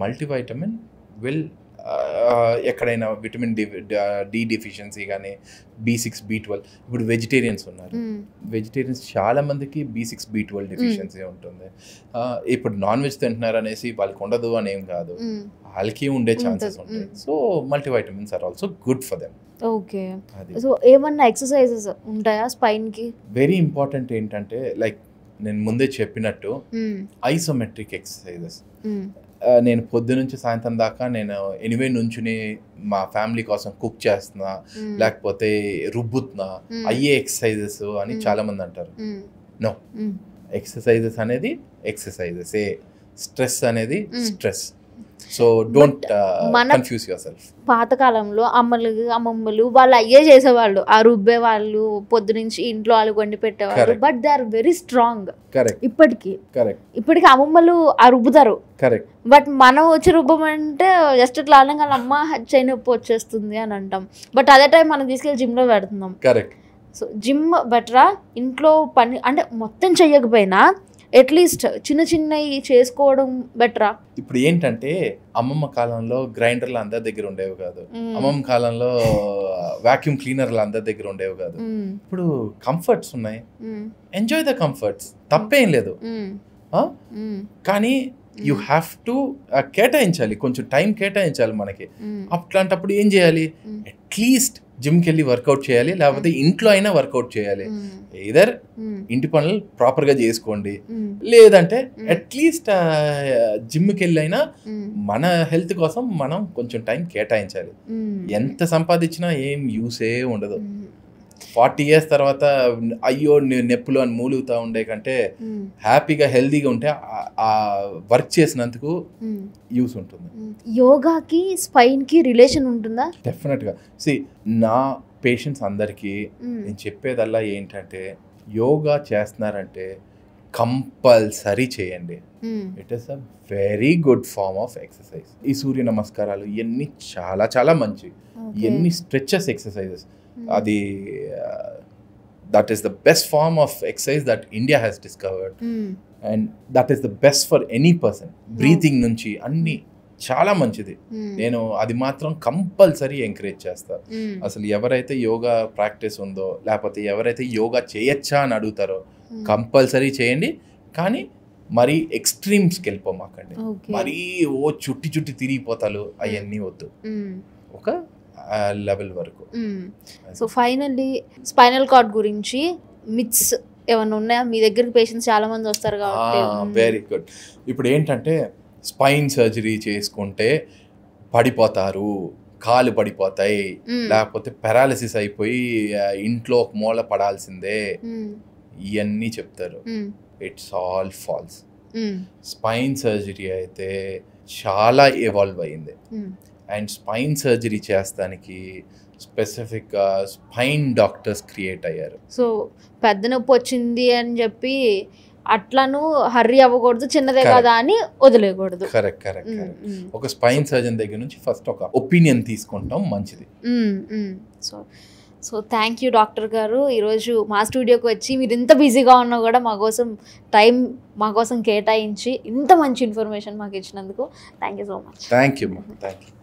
[SPEAKER 1] మల్టీవైటమిన్ విల్ ఎక్కడైనా విటమిన్ డి డెఫిషియన్సీ కానీ, B6 B12. ఇప్పుడు వెజిటేరియన్స్ ఉన్నారు, వెజిటేరియన్స్ చాలా మందికి B6 B12 డెఫిషియన్సీ ఉంటుంది. ఇప్పుడు నాన్ వెజ్ తింటున్నారు అనేసి వాళ్ళకి ఉండదు అని ఏం కాదు, వాళ్ళకి ఉండే ఛాన్సెస్ ఉంటాయి. So multivitamins are also good for them.
[SPEAKER 2] Okay. So ఏమన్నా ఎక్సర్సైజెస్ ఉంటాయా స్పైన్కి?
[SPEAKER 1] వెరీ ఇంపార్టెంట్ ఏంటంటే లైక్ నేను ముందే చెప్పినట్టు ఐసోమెట్రిక్ ఎక్సర్సైజెస్. నేను పొద్దు నుంచి సాయంత్రం దాకా నేను ఎనివే నుంచుని మా ఫ్యామిలీ కోసం కుక్ చేస్తున్నా, లేకపోతే రుబ్బుతున్నా, అయ్యే ఎక్సర్సైజెస్ అని చాలా మంది అంటారు. నో, ఎక్సర్సైజెస్ అనేది ఎక్సర్సైజెస్, స్ట్రెస్ అనేది stress. So don't confuse your self.
[SPEAKER 2] పాతకాలంలో అమ్మమ్మలు వాళ్ళు అయ్యే చేసేవాళ్ళు, ఆ రుబ్బే వాళ్ళు, పొద్దు నుంచి ఇంట్లో వాళ్ళు వండి పెట్టేవాళ్ళు. But they are very strong. ఇప్పటికి అమ్మమ్మలు ఆ రుబ్బుతారు.
[SPEAKER 1] కరెక్ట్.
[SPEAKER 2] బట్ మనం వచ్చి రుబ్బమంటే జస్ట్ ఇట్లా అనగా అమ్మ చేయి నొప్పి వచ్చేస్తుంది అని అంటాం. బట్ అదే టైం మనం తీసుకెళ్ళి జిమ్లో పెడుతున్నాం.
[SPEAKER 1] కరెక్ట్.
[SPEAKER 2] సో జిమ్ బెటరా ఇంట్లో పని అంటే మొత్తం చెయ్యకపోయినా అట్లీస్ట్ చిన్న చిన్నవి చేసుకోవడం బెటరా?
[SPEAKER 1] ఇప్పుడు ఏంటంటే అమ్మమ్మ కాలంలో గ్రైండర్లు అందరి దగ్గర ఉండేవి కాదు, అమ్మమ్మ కాలంలో వాక్యూమ్ క్లీనర్లు అందరి దగ్గర ఉండేవి కాదు. ఇప్పుడు కంఫర్ట్స్ ఉన్నాయి, ఎంజాయ్ ద కంఫర్ట్స్, తప్పేం లేదు. కానీ యూ హ్యావ్ టు కేటాయించాలి, కొంచెం టైం కేటాయించాలి మనకి. అట్లాంటప్పుడు ఏం చేయాలి? అట్లీస్ట్ జిమ్కి వెళ్ళి వర్కౌట్ చేయాలి, లేకపోతే ఇంట్లో అయినా వర్కౌట్ చేయాలి. ఇదర్ ఇంటి పనులు ప్రాపర్గా చేసుకోండి, లేదంటే అట్లీస్ట్ జిమ్కి వెళ్ళి అయినా మన హెల్త్ కోసం మనం కొంచెం టైం కేటాయించాలి. ఎంత సంపాదించినా ఏం యూసే ఉండదు. 40 years తర్వాత అయ్యో నొప్పులు అని మూలుగుతూ ఉండే కంటే హ్యాపీగా హెల్దీగా ఉంటే ఆ వర్క్ చేసినందుకు యూస్ ఉంటుంది.
[SPEAKER 2] యోగాకి స్పైన్కి రిలేషన్ ఉంటుందా?
[SPEAKER 1] డెఫినెట్గా. నా పేషెంట్స్ అందరికీ నేను చెప్పేదల్లా ఏంటంటే యోగా చేస్తున్నారంటే కంపల్సరీ చేయండి. It is a very good form of exercise. ఈ సూర్య నమస్కారాలు ఇవన్నీ చాలా చాలా మంచి, ఇవన్నీ స్ట్రెచెస్ ఎక్సర్సైజెస్. అది that is the best form of exercise that India has discovered, and that is the best for any person. Breathing నుంచి అన్ని చాలా మంచిది. నేను అది మాత్రం కంపల్సరీ ఎంకరేజ్ చేస్తా. అసలు ఎవరైతే యోగా ప్రాక్టీస్ ఉందో, లేకపోతే ఎవరైతే యోగా చేయొచ్చా అని అడుగుతారో కంపల్సరీ చేయండి. కానీ మరీ ఎక్స్ట్రీమ్స్కి వెళ్ళిపోమాకండి, మరీ చుట్టి తిరిగిపోతాలు అవన్నీ వద్దు, ఒక లెవెల్ వరకు.
[SPEAKER 2] సో ఫైనల్లీ స్పైనల్ కార్డ్ గురించి మిత్స్ ఏమైనా ఉన్నాయా? మీ దగ్గరికి పేషెంట్స్ చాలా మంది వస్తారు కాబట్టి.
[SPEAKER 1] Very good. ఇప్పుడు ఏంటంటే స్పైన్ సర్జరీ చేసుకుంటే పడిపోతారు, కాలు పడిపోతాయి, లేకపోతే పారాలిసిస్ అయిపోయి ఇంట్లో ఒక మూల పడాల్సిందే, ఇవన్నీ చెప్తారు. It's all false. Spine surgery అయితే చాలా ఎవాల్వ్ అయింది. అండ్ స్పైన్ సర్జరీ చేస్తానికి స్పెసిఫిక్గా స్పైన్ డాక్టర్స్ క్రియేట్ అయ్యారు.
[SPEAKER 2] సో పెద్ద నొప్పి వచ్చింది అని చెప్పి అట్లను హర్రీ అవ్వకూడదు, చిన్నదే కదా అని వదిలేయకూడదు.
[SPEAKER 1] కరెక్ట్. ఒక స్పైన్ సర్జన్ దగ్గర నుంచి ఫస్ట్ ఒక ఒపీనియన్ తీసుకుంటాం మంచిది.
[SPEAKER 2] సో థ్యాంక్ యూ డాక్టర్ గారు, ఈరోజు మా స్టూడియోకి వచ్చి మీరు ఇంత బిజీగా ఉన్నా కూడా టైం మా కోసం కేటాయించి ఇంత మంచి ఇన్ఫర్మేషన్ మాకు ఇచ్చినందుకు thank you so much.
[SPEAKER 1] Thank you.